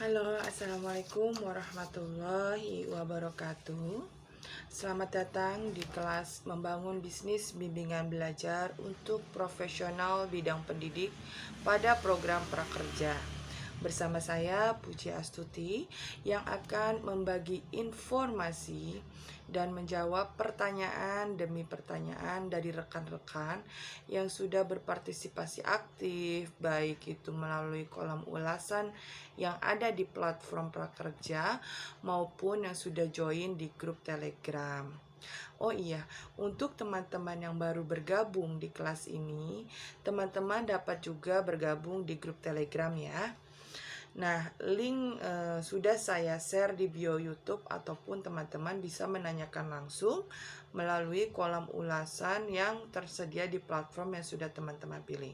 Halo, assalamualaikum warahmatullahi wabarakatuh. Selamat datang di kelas Membangun Bisnis Bimbingan Belajar untuk Profesional Bidang Pendidik pada program prakerja. Bersama saya Puji Astuti yang akan membagi informasi dan menjawab pertanyaan demi pertanyaan dari rekan-rekan yang sudah berpartisipasi aktif, baik itu melalui kolom ulasan yang ada di platform prakerja maupun yang sudah join di grup Telegram. Oh iya, untuk teman-teman yang baru bergabung di kelas ini, teman-teman dapat juga bergabung di grup Telegram ya. Nah, link sudah saya share di bio YouTube ataupun teman-teman bisa menanyakan langsung melalui kolom ulasan yang tersedia di platform yang sudah teman-teman pilih.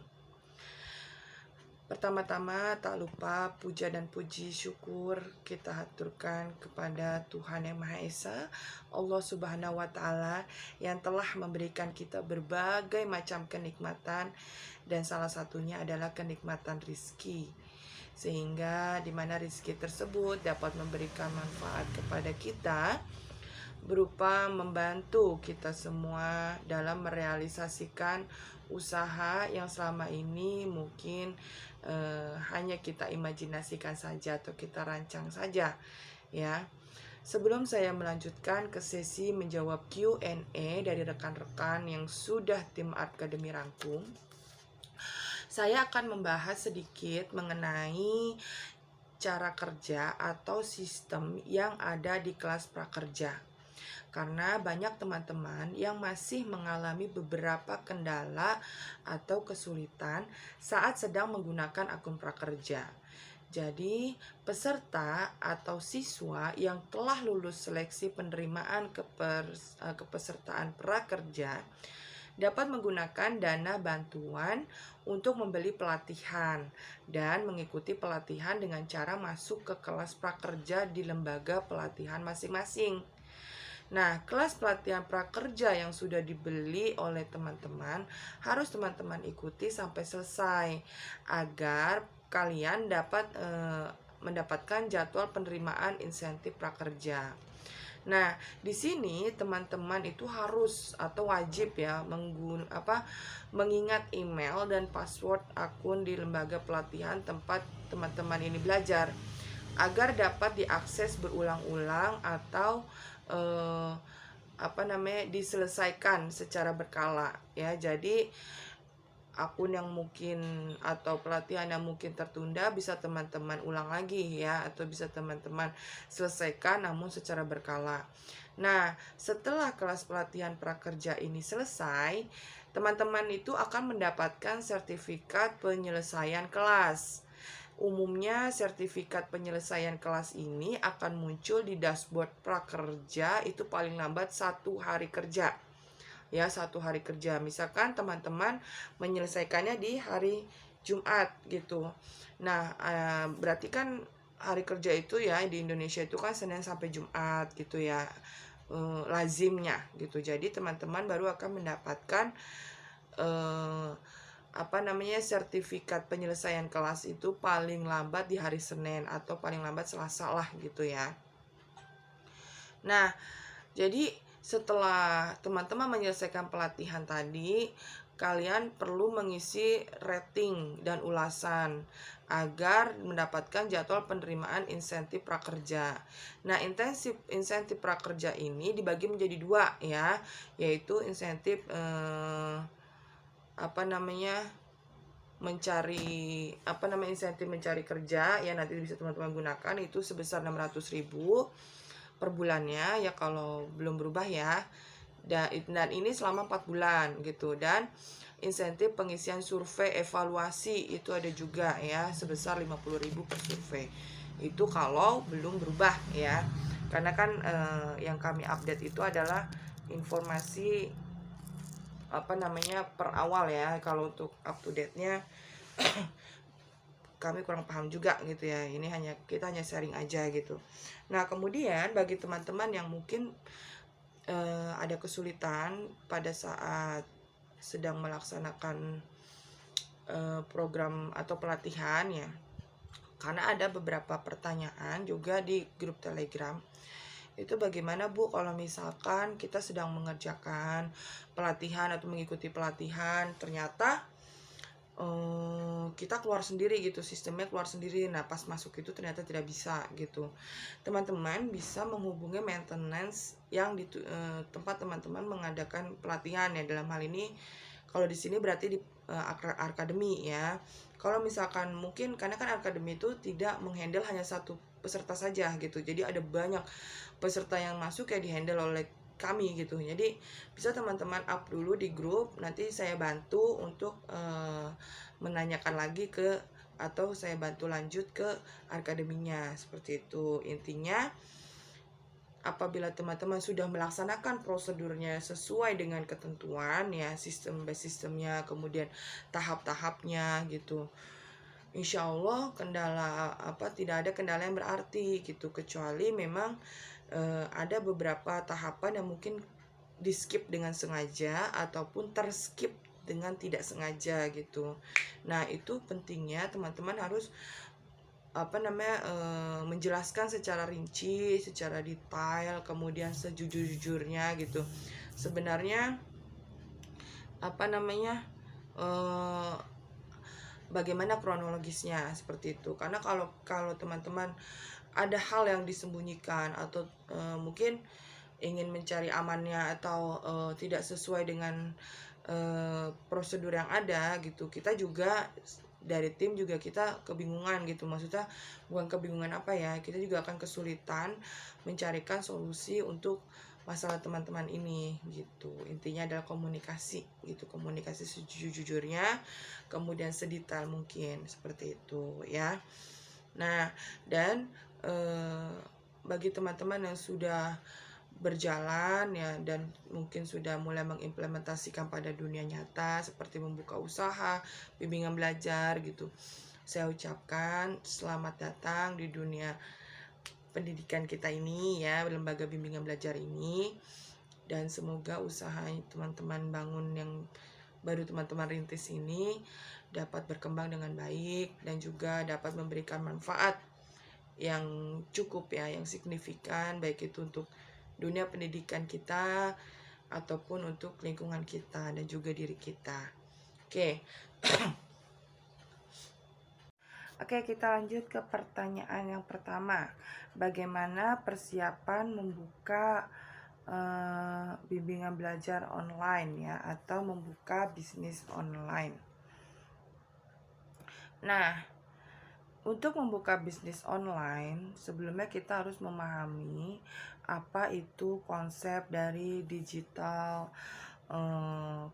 Pertama-tama tak lupa puja dan puji syukur kita haturkan kepada Tuhan Yang Maha Esa, Allah Subhanahu wa Ta'ala, yang telah memberikan kita berbagai macam kenikmatan, dan salah satunya adalah kenikmatan rizki, sehingga di mana rizki tersebut dapat memberikan manfaat kepada kita berupa membantu kita semua dalam merealisasikan usaha yang selama ini mungkin hanya kita imajinasikan saja atau kita rancang saja ya. Sebelum saya melanjutkan ke sesi menjawab Q&A dari rekan-rekan yang sudah tim Akademi rangkum, saya akan membahas sedikit mengenai cara kerja atau sistem yang ada di kelas prakerja. Karena banyak teman-teman yang masih mengalami beberapa kendala atau kesulitan saat sedang menggunakan akun prakerja. Jadi, peserta atau siswa yang telah lulus seleksi penerimaan kepesertaan prakerja dapat menggunakan dana bantuan untuk membeli pelatihan dan mengikuti pelatihan dengan cara masuk ke kelas prakerja di lembaga pelatihan masing-masing. Nah, kelas pelatihan prakerja yang sudah dibeli oleh teman-teman harus teman-teman ikuti sampai selesai agar kalian dapat mendapatkan jadwal penerimaan insentif prakerja. Nah, di sini teman-teman itu harus atau wajib ya mengingat email dan password akun di lembaga pelatihan tempat teman-teman ini belajar agar dapat diakses berulang-ulang atau diselesaikan secara berkala ya. Jadi akun yang mungkin atau pelatihan yang mungkin tertunda bisa teman-teman ulang lagi ya, atau bisa teman-teman selesaikan namun secara berkala. Nah, setelah kelas pelatihan prakerja ini selesai, teman-teman itu akan mendapatkan sertifikat penyelesaian kelas. Umumnya sertifikat penyelesaian kelas ini akan muncul di dashboard prakerja itu paling lambat 1 hari kerja ya, 1 hari kerja. Misalkan teman-teman menyelesaikannya di hari Jumat gitu. Nah, berarti kan hari kerja itu ya di Indonesia itu kan Senin sampai Jumat gitu ya, lazimnya gitu. Jadi teman-teman baru akan mendapatkan sertifikat penyelesaian kelas itu paling lambat di hari Senin atau paling lambat Selasa lah gitu ya. Nah, jadi setelah teman-teman menyelesaikan pelatihan tadi, kalian perlu mengisi rating dan ulasan agar mendapatkan jadwal penerimaan insentif prakerja. Nah, insentif prakerja ini dibagi menjadi 2 ya, yaitu insentif insentif mencari kerja ya, nanti bisa teman-teman gunakan itu sebesar 600.000 per bulannya ya kalau belum berubah ya. Dan ini selama 4 bulan gitu. Dan insentif pengisian survei evaluasi itu ada juga ya, sebesar 50.000 per survei. Itu kalau belum berubah ya. Karena kan yang kami update itu adalah informasi per awal ya. Kalau untuk up to date-nya kami kurang paham juga gitu ya. Ini kita hanya sharing aja gitu. Nah, kemudian bagi teman-teman yang mungkin ada kesulitan pada saat sedang melaksanakan program atau pelatihan ya, Karena ada beberapa pertanyaan juga di grup Telegram. Itu bagaimana Bu kalau misalkan kita sedang mengerjakan pelatihan atau mengikuti pelatihan, ternyata kita keluar sendiri gitu, sistemnya keluar sendiri. Nah, pas masuk itu ternyata tidak bisa gitu. Teman-teman bisa menghubungi maintenance yang di tempat teman-teman mengadakan pelatihan ya. Dalam hal ini kalau di sini berarti di akademi ya. Kalau misalkan mungkin karena kan akademi itu tidak menghandle hanya satu peserta saja gitu. Jadi ada banyak peserta yang masuk ya dihandle oleh kami gitu. Jadi bisa teman-teman up dulu di grup, nanti saya bantu untuk menanyakan lagi ke atau saya bantu lanjut ke akademinya seperti itu. Intinya apabila teman-teman sudah melaksanakan prosedurnya sesuai dengan ketentuan ya, sistem by sistemnya, kemudian tahap-tahapnya gitu, insya Allah tidak ada kendala yang berarti gitu, kecuali memang ada beberapa tahapan yang mungkin di skip dengan sengaja ataupun terskip dengan tidak sengaja gitu. Nah, itu pentingnya teman-teman harus menjelaskan secara rinci, secara detail, kemudian sejujur-jujurnya gitu. Sebenarnya bagaimana kronologisnya seperti itu. Karena kalau teman-teman ada hal yang disembunyikan atau mungkin ingin mencari amannya atau tidak sesuai dengan prosedur yang ada gitu, kita juga dari tim juga kita kebingungan gitu. Maksudnya bukan kebingungan apa ya, kita juga akan kesulitan mencarikan solusi untuk masalah teman-teman ini gitu. Intinya adalah komunikasi gitu, komunikasi sejujur-jujurnya, kemudian sedetail mungkin seperti itu ya. Nah, dan bagi teman-teman yang sudah berjalan ya dan mungkin sudah mulai mengimplementasikan pada dunia nyata seperti membuka usaha, bimbingan belajar gitu, saya ucapkan selamat datang di dunia pendidikan kita ini ya, lembaga bimbingan belajar ini, dan semoga usaha teman-teman bangun yang baru teman-teman rintis ini dapat berkembang dengan baik dan juga dapat memberikan manfaat yang cukup ya, yang signifikan, baik itu untuk dunia pendidikan kita ataupun untuk lingkungan kita dan juga diri kita. Oke. Oke, kita lanjut ke pertanyaan yang pertama. Bagaimana persiapan membuka bimbingan belajar online ya, atau membuka bisnis online? Nah, untuk membuka bisnis online, sebelumnya kita harus memahami apa itu konsep dari digital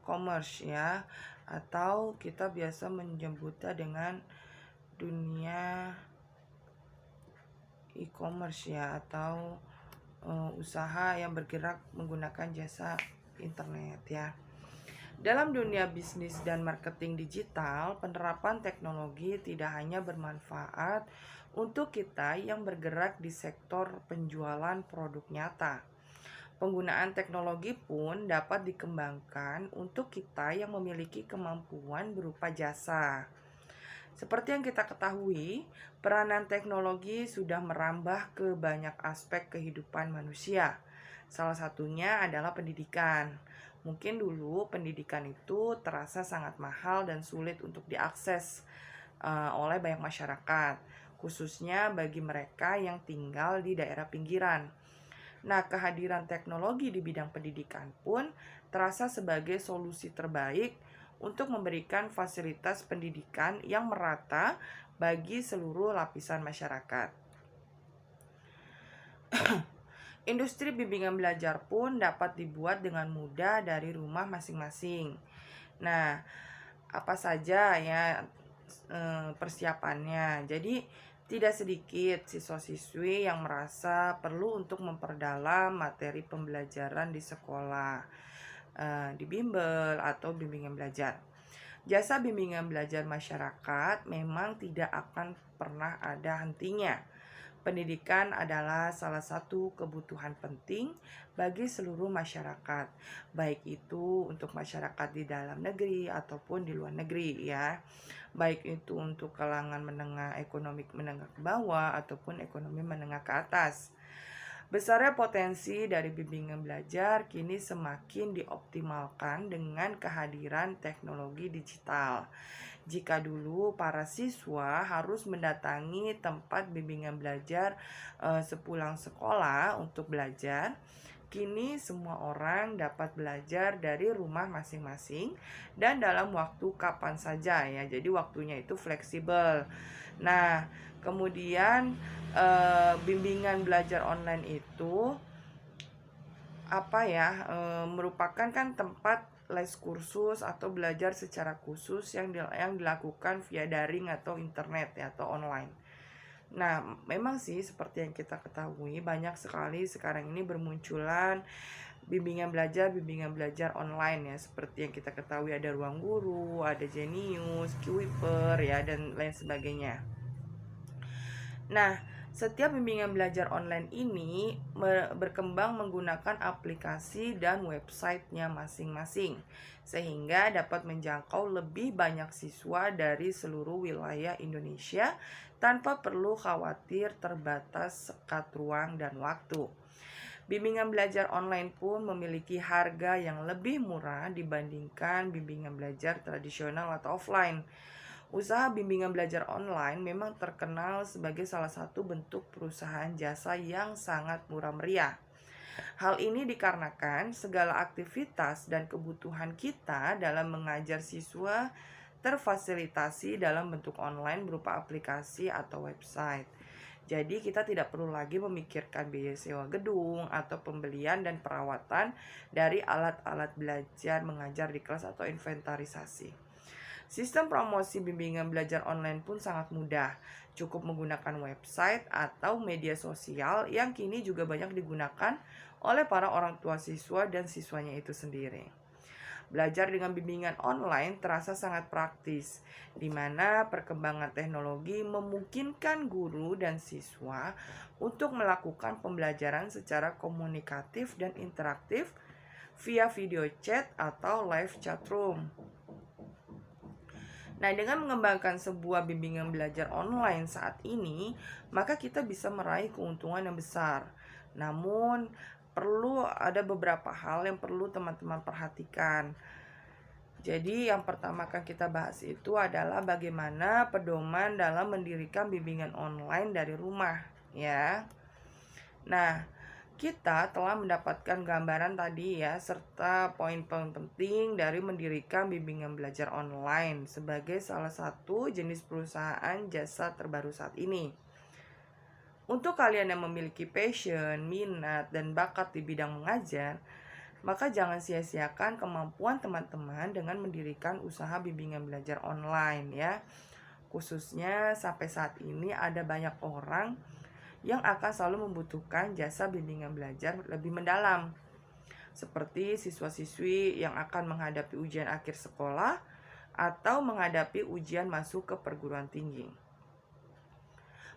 commerce ya, atau kita biasa menyebutnya dengan dunia e-commerce ya, atau usaha yang bergerak menggunakan jasa internet ya. Dalam dunia bisnis dan marketing digital, penerapan teknologi tidak hanya bermanfaat untuk kita yang bergerak di sektor penjualan produk nyata. Penggunaan teknologi pun dapat dikembangkan untuk kita yang memiliki kemampuan berupa jasa. Seperti yang kita ketahui, peranan teknologi sudah merambah ke banyak aspek kehidupan manusia. Salah satunya adalah pendidikan. Mungkin dulu pendidikan itu terasa sangat mahal dan sulit untuk diakses oleh banyak masyarakat, khususnya bagi mereka yang tinggal di daerah pinggiran. Nah, kehadiran teknologi di bidang pendidikan pun terasa sebagai solusi terbaik untuk memberikan fasilitas pendidikan yang merata bagi seluruh lapisan masyarakat. Industri bimbingan belajar pun dapat dibuat dengan mudah dari rumah masing-masing. Nah, apa saja ya persiapannya? Jadi, tidak sedikit siswa-siswi yang merasa perlu untuk memperdalam materi pembelajaran di sekolah, di bimbel atau bimbingan belajar. Jasa bimbingan belajar masyarakat memang tidak akan pernah ada hentinya. Pendidikan adalah salah satu kebutuhan penting bagi seluruh masyarakat, baik itu untuk masyarakat di dalam negeri ataupun di luar negeri ya. Baik itu untuk kalangan menengah, ekonomi menengah ke bawah ataupun ekonomi menengah ke atas. Besarnya potensi dari bimbingan belajar kini semakin dioptimalkan dengan kehadiran teknologi digital. Jika dulu para siswa harus mendatangi tempat bimbingan belajar sepulang sekolah untuk belajar, kini semua orang dapat belajar dari rumah masing-masing dan dalam waktu kapan saja ya. Jadi waktunya itu fleksibel. Nah, kemudian bimbingan belajar online itu merupakan kan tempat les kursus atau belajar secara khusus yang dilakukan via daring atau internet ya, atau online. Nah, memang sih seperti yang kita ketahui banyak sekali sekarang ini bermunculan bimbingan belajar online ya, seperti yang kita ketahui ada Ruang Guru, ada Genius, Kuiper ya, dan lain sebagainya. Nah, setiap bimbingan belajar online ini berkembang menggunakan aplikasi dan websitenya masing-masing, sehingga dapat menjangkau lebih banyak siswa dari seluruh wilayah Indonesia tanpa perlu khawatir terbatas sekat ruang dan waktu. Bimbingan belajar online pun memiliki harga yang lebih murah dibandingkan bimbingan belajar tradisional atau offline. Usaha bimbingan belajar online memang terkenal sebagai salah satu bentuk perusahaan jasa yang sangat murah meriah. Hal ini dikarenakan segala aktivitas dan kebutuhan kita dalam mengajar siswa terfasilitasi dalam bentuk online berupa aplikasi atau website. Jadi kita tidak perlu lagi memikirkan biaya sewa gedung atau pembelian dan perawatan dari alat-alat belajar mengajar di kelas atau inventarisasi. Sistem promosi bimbingan belajar online pun sangat mudah. Cukup menggunakan website atau media sosial yang kini juga banyak digunakan oleh para orang tua siswa dan siswanya itu sendiri. Belajar dengan bimbingan online terasa sangat praktis, di mana perkembangan teknologi memungkinkan guru dan siswa untuk melakukan pembelajaran secara komunikatif dan interaktif via video chat atau live chat room. Nah, dengan mengembangkan sebuah bimbingan belajar online saat ini, maka kita bisa meraih keuntungan yang besar. Namun, perlu ada beberapa hal yang perlu teman-teman perhatikan. Jadi, yang pertama akan kita bahas itu adalah bagaimana pedoman dalam mendirikan bimbingan online dari rumah, ya. Nah, kita telah mendapatkan gambaran tadi ya, serta poin-poin penting dari mendirikan bimbingan belajar online sebagai salah satu jenis perusahaan jasa terbaru saat ini. Untuk kalian yang memiliki passion, minat, dan bakat di bidang mengajar, maka jangan sia-siakan kemampuan teman-teman dengan mendirikan usaha bimbingan belajar online ya. Khususnya sampai saat ini ada banyak orang yang akan selalu membutuhkan jasa bimbingan belajar lebih mendalam, seperti siswa-siswi yang akan menghadapi ujian akhir sekolah atau menghadapi ujian masuk ke perguruan tinggi.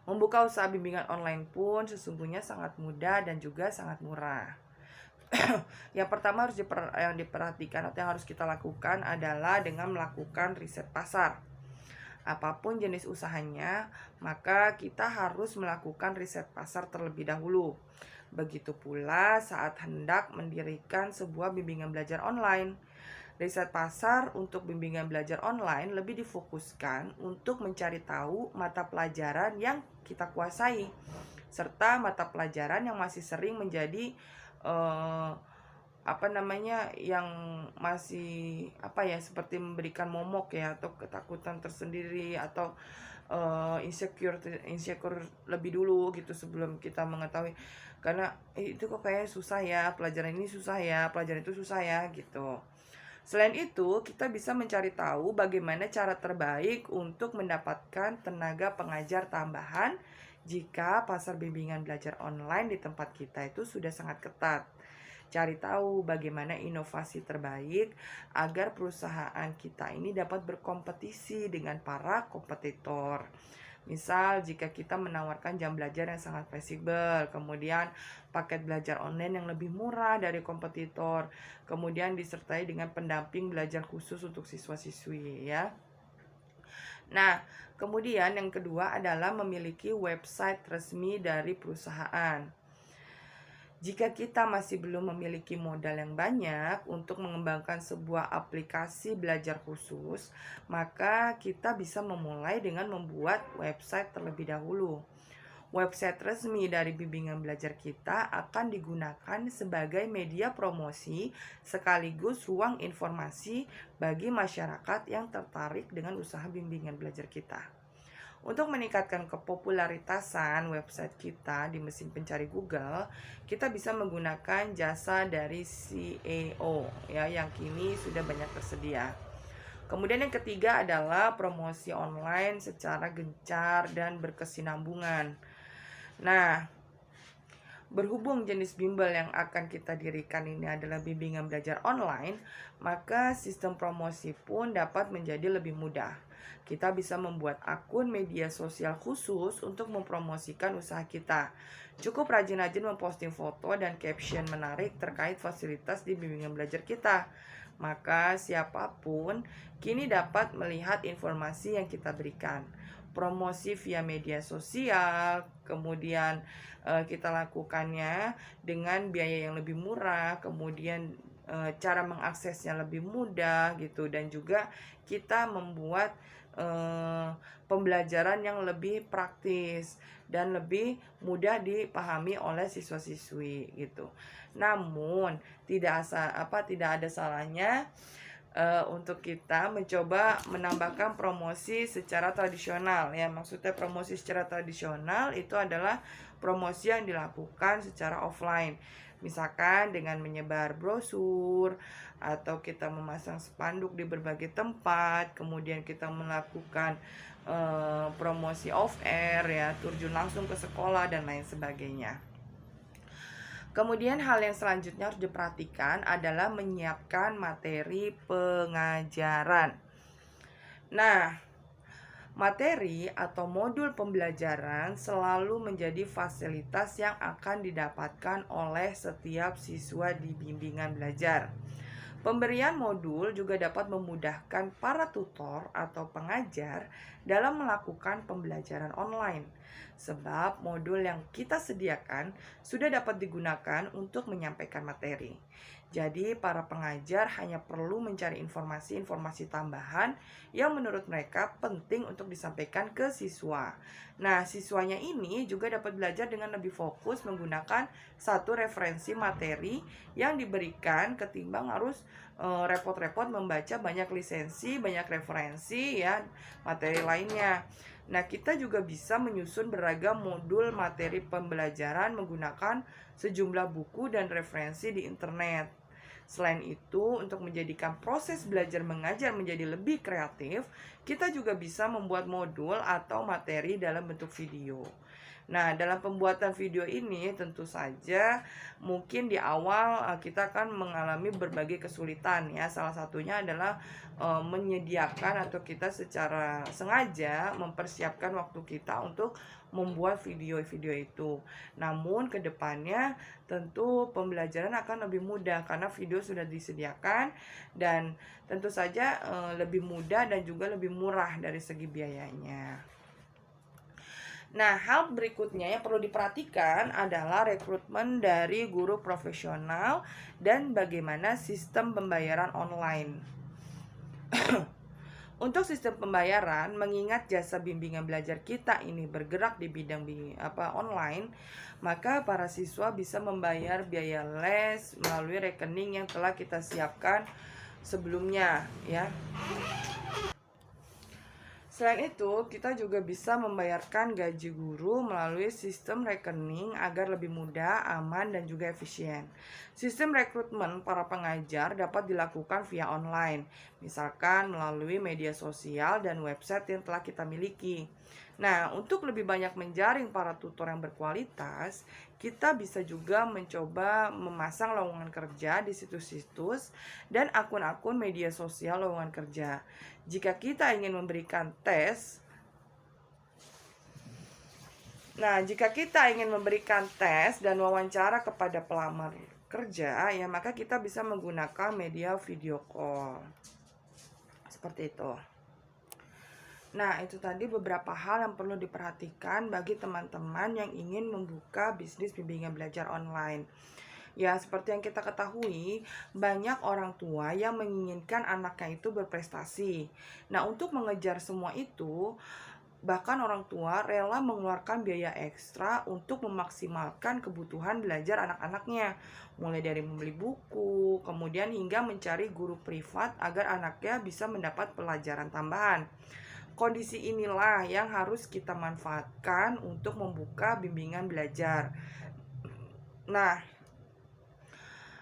Membuka usaha bimbingan online pun sesungguhnya sangat mudah dan juga sangat murah. Yang pertama yang diperhatikan atau yang harus kita lakukan adalah dengan melakukan riset pasar. Apapun jenis usahanya, maka kita harus melakukan riset pasar terlebih dahulu. Begitu pula saat hendak mendirikan sebuah bimbingan belajar online. Riset pasar untuk bimbingan belajar online lebih difokuskan untuk mencari tahu mata pelajaran yang kita kuasai, serta mata pelajaran yang masih sering menjadi yang masih seperti memberikan momok ya, atau ketakutan tersendiri, atau insecure lebih dulu gitu sebelum kita mengetahui, karena itu kok kayaknya susah ya, pelajaran ini susah ya, pelajaran itu susah ya gitu. Selain itu, kita bisa mencari tahu bagaimana cara terbaik untuk mendapatkan tenaga pengajar tambahan jika pasar bimbingan belajar online di tempat kita itu sudah sangat ketat. Cari tahu bagaimana inovasi terbaik agar perusahaan kita ini dapat berkompetisi dengan para kompetitor. Misal jika kita menawarkan jam belajar yang sangat fleksibel, kemudian paket belajar online yang lebih murah dari kompetitor, kemudian disertai dengan pendamping belajar khusus untuk siswa-siswi ya. Nah, kemudian yang kedua adalah memiliki website resmi dari perusahaan. Jika kita masih belum memiliki modal yang banyak untuk mengembangkan sebuah aplikasi belajar khusus, maka kita bisa memulai dengan membuat website terlebih dahulu. Website resmi dari bimbingan belajar kita akan digunakan sebagai media promosi sekaligus ruang informasi bagi masyarakat yang tertarik dengan usaha bimbingan belajar kita. Untuk meningkatkan kepopularitasan website kita di mesin pencari Google, kita bisa menggunakan jasa dari SEO ya yang kini sudah banyak tersedia. Kemudian yang ketiga adalah promosi online secara gencar dan berkesinambungan. Nah, berhubung jenis bimbel yang akan kita dirikan ini adalah bimbingan belajar online, maka sistem promosi pun dapat menjadi lebih mudah. Kita bisa membuat akun media sosial khusus untuk mempromosikan usaha kita. Cukup rajin-rajin memposting foto dan caption menarik terkait fasilitas di bimbingan belajar kita. Maka siapapun kini dapat melihat informasi yang kita berikan. Promosi via media sosial, kemudian kita lakukannya dengan biaya yang lebih murah, kemudian cara mengaksesnya lebih mudah gitu, dan juga kita membuat pembelajaran yang lebih praktis dan lebih mudah dipahami oleh siswa-siswi gitu. Namun tidak ada salahnya untuk kita mencoba menambahkan promosi secara tradisional ya. Maksudnya promosi secara tradisional itu adalah promosi yang dilakukan secara offline. Misalkan dengan menyebar brosur atau kita memasang spanduk di berbagai tempat, kemudian kita melakukan promosi off air ya, terjun langsung ke sekolah dan lain sebagainya. Kemudian hal yang selanjutnya harus diperhatikan adalah menyiapkan materi pengajaran. Nah, materi atau modul pembelajaran selalu menjadi fasilitas yang akan didapatkan oleh setiap siswa di bimbingan belajar. Pemberian modul juga dapat memudahkan para tutor atau pengajar dalam melakukan pembelajaran online. Sebab modul yang kita sediakan sudah dapat digunakan untuk menyampaikan materi. Jadi para pengajar hanya perlu mencari informasi-informasi tambahan yang menurut mereka penting untuk disampaikan ke siswa. Nah, siswanya ini juga dapat belajar dengan lebih fokus menggunakan satu referensi materi yang diberikan ketimbang harus repot-repot membaca banyak lisensi, banyak referensi ya, materi lainnya. Nah, kita juga bisa menyusun beragam modul materi pembelajaran menggunakan sejumlah buku dan referensi di internet. Selain itu, untuk menjadikan proses belajar mengajar menjadi lebih kreatif, kita juga bisa membuat modul atau materi dalam bentuk video. Nah, dalam pembuatan video ini tentu saja mungkin di awal kita akan mengalami berbagai kesulitan ya. Salah satunya adalah menyediakan atau kita secara sengaja mempersiapkan waktu kita untuk membuat video-video itu. Namun kedepannya tentu pembelajaran akan lebih mudah karena video sudah disediakan dan tentu saja lebih mudah dan juga lebih murah dari segi biayanya. Nah, hal berikutnya yang perlu diperhatikan adalah rekrutmen dari guru profesional dan bagaimana sistem pembayaran online. Untuk sistem pembayaran, mengingat jasa bimbingan belajar kita ini bergerak di bidang online, maka para siswa bisa membayar biaya les melalui rekening yang telah kita siapkan sebelumnya ya. Selain itu, kita juga bisa membayarkan gaji guru melalui sistem rekening agar lebih mudah, aman, dan juga efisien. Sistem rekrutmen para pengajar dapat dilakukan via online, misalkan melalui media sosial dan website yang telah kita miliki. Nah, untuk lebih banyak menjaring para tutor yang berkualitas, kita bisa juga mencoba memasang lowongan kerja di situs-situs dan akun-akun media sosial lowongan kerja. Jika kita ingin memberikan tes Nah, jika kita ingin memberikan tes dan wawancara kepada pelamar kerja, ya maka kita bisa menggunakan media video call. Seperti itu. Nah, itu tadi beberapa hal yang perlu diperhatikan bagi teman-teman yang ingin membuka bisnis bimbingan belajar online. Ya, seperti yang kita ketahui, banyak orang tua yang menginginkan anaknya itu berprestasi. Nah, untuk mengejar semua itu, bahkan orang tua rela mengeluarkan biaya ekstra untuk memaksimalkan kebutuhan belajar anak-anaknya. Mulai dari membeli buku, kemudian hingga mencari guru privat agar anaknya bisa mendapat pelajaran tambahan. Kondisi inilah yang harus kita manfaatkan untuk membuka bimbingan belajar. Nah,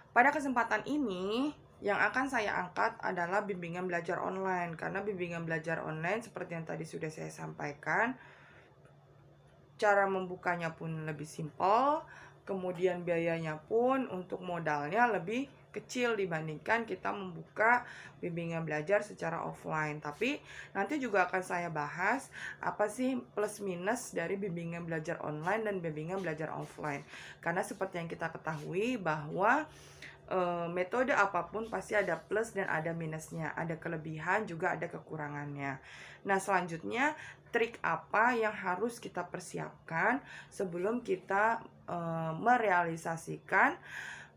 pada kesempatan ini yang akan saya angkat adalah bimbingan belajar online. Karena bimbingan belajar online seperti yang tadi sudah saya sampaikan, cara membukanya pun lebih simpel, kemudian biayanya pun untuk modalnya lebih kecil dibandingkan kita membuka bimbingan belajar secara offline. Tapi nanti juga akan saya bahas apa sih plus minus dari bimbingan belajar online dan bimbingan belajar offline. Karena seperti yang kita ketahui bahwa metode apapun pasti ada plus dan ada minusnya, ada kelebihan juga ada kekurangannya. Nah, selanjutnya trik apa yang harus kita persiapkan sebelum kita merealisasikan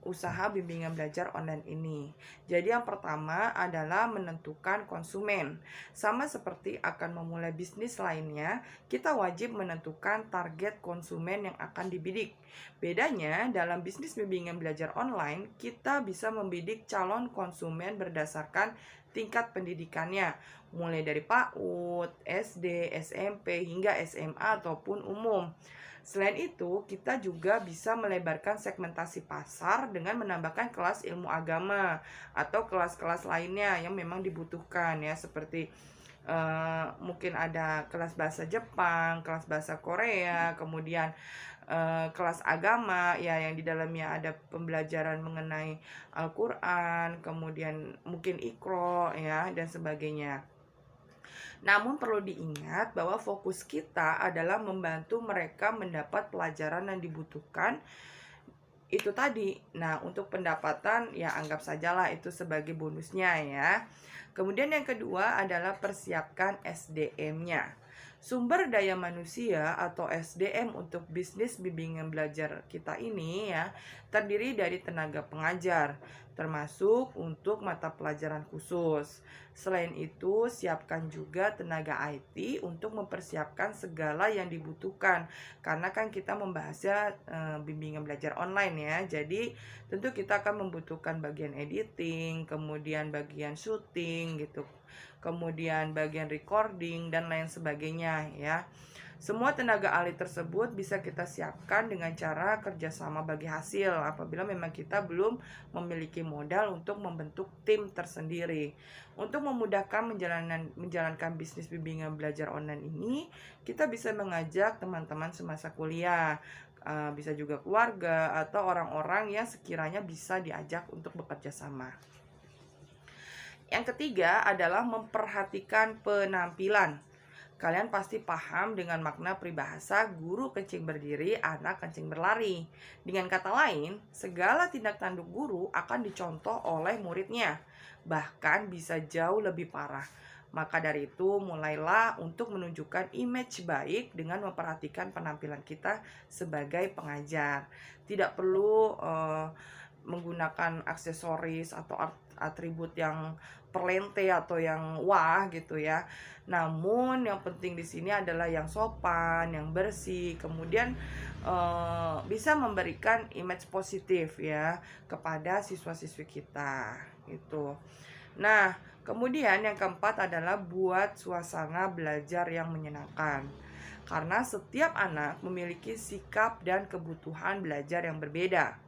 usaha bimbingan belajar online ini. Jadi yang pertama adalah menentukan konsumen. Sama seperti akan memulai bisnis lainnya, kita wajib menentukan target konsumen yang akan dibidik. Bedanya dalam bisnis bimbingan belajar online, kita bisa membidik calon konsumen berdasarkan tingkat pendidikannya, mulai dari PAUD, SD, SMP, hingga SMA ataupun umum. Selain itu, kita juga bisa melebarkan segmentasi pasar dengan menambahkan kelas ilmu agama atau kelas-kelas lainnya yang memang dibutuhkan ya, seperti mungkin ada kelas bahasa Jepang, kelas bahasa Korea, kemudian kelas agama ya yang di dalamnya ada pembelajaran mengenai Al-Qur'an, kemudian mungkin Iqra ya dan sebagainya. Namun perlu diingat bahwa fokus kita adalah membantu mereka mendapat pelajaran yang dibutuhkan itu tadi. Nah, untuk pendapatan ya anggap sajalah itu sebagai bonusnya ya. Kemudian yang kedua adalah persiapkan SDM-nya. Sumber daya manusia atau SDM untuk bisnis bimbingan belajar kita ini ya terdiri dari tenaga pengajar, termasuk untuk mata pelajaran khusus. Selain itu, siapkan juga tenaga IT untuk mempersiapkan segala yang dibutuhkan. Karena kan kita membahasnya bimbingan belajar online ya. Jadi, tentu kita akan membutuhkan bagian editing, kemudian bagian syuting gitu. Kemudian bagian recording dan lain sebagainya ya. Semua tenaga ahli tersebut bisa kita siapkan dengan cara kerjasama bagi hasil apabila memang kita belum memiliki modal untuk membentuk tim tersendiri. Untuk memudahkan menjalankan bisnis bimbingan belajar online ini, kita bisa mengajak teman-teman semasa kuliah, bisa juga keluarga atau orang-orang yang sekiranya bisa diajak untuk bekerja sama. Yang ketiga adalah memperhatikan penampilan. Kalian pasti paham dengan makna peribahasa guru kencing berdiri, anak kencing berlari. Dengan kata lain, segala tindak tanduk guru akan dicontoh oleh muridnya. Bahkan bisa jauh lebih parah. Maka dari itu, mulailah untuk menunjukkan image baik dengan memperhatikan penampilan kita sebagai pengajar. Tidak perlu menggunakan aksesoris atau atribut yang perlente atau yang wah gitu ya. Namun yang penting di sini adalah yang sopan, yang bersih, kemudian bisa memberikan image positif ya kepada siswa-siswi kita gitu. Nah, kemudian yang keempat adalah buat suasana belajar yang menyenangkan. Karena setiap anak memiliki sikap dan kebutuhan belajar yang berbeda,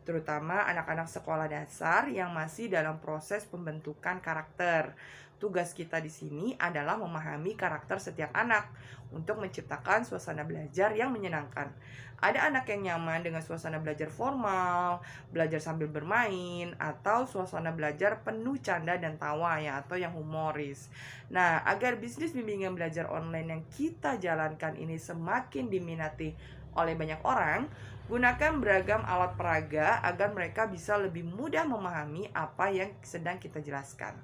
terutama anak-anak sekolah dasar yang masih dalam proses pembentukan karakter. Tugas kita di sini adalah memahami karakter setiap anak untuk menciptakan suasana belajar yang menyenangkan. Ada anak yang nyaman dengan suasana belajar formal, belajar sambil bermain, atau suasana belajar penuh canda dan tawa ya, atau yang humoris. Nah, agar bisnis bimbingan belajar online yang kita jalankan ini semakin diminati oleh banyak orang, gunakan beragam alat peraga agar mereka bisa lebih mudah memahami apa yang sedang kita jelaskan.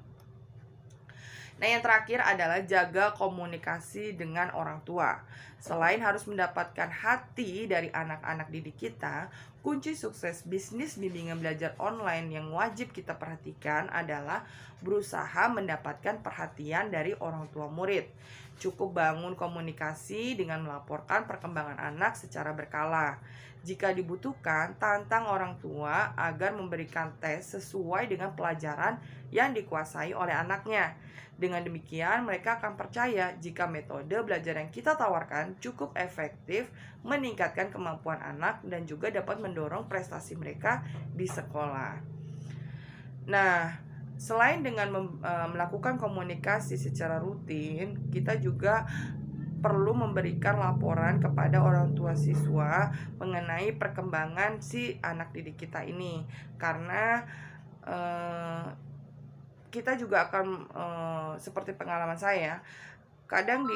Nah, yang terakhir adalah jaga komunikasi dengan orang tua. Selain harus mendapatkan hati dari anak-anak didik kita, kunci sukses bisnis bimbingan belajar online yang wajib kita perhatikan adalah berusaha mendapatkan perhatian dari orang tua murid. Cukup bangun komunikasi dengan melaporkan perkembangan anak secara berkala. Jika dibutuhkan, tantang orang tua agar memberikan tes sesuai dengan pelajaran yang dikuasai oleh anaknya. Dengan demikian, mereka akan percaya jika metode belajar yang kita tawarkan cukup efektif, meningkatkan kemampuan anak, dan juga dapat mendorong prestasi mereka di sekolah. Nah, selain dengan melakukan komunikasi secara rutin, kita juga perlu memberikan laporan kepada orang tua siswa mengenai perkembangan si anak didik kita ini, karena kita juga akan seperti pengalaman saya, kadang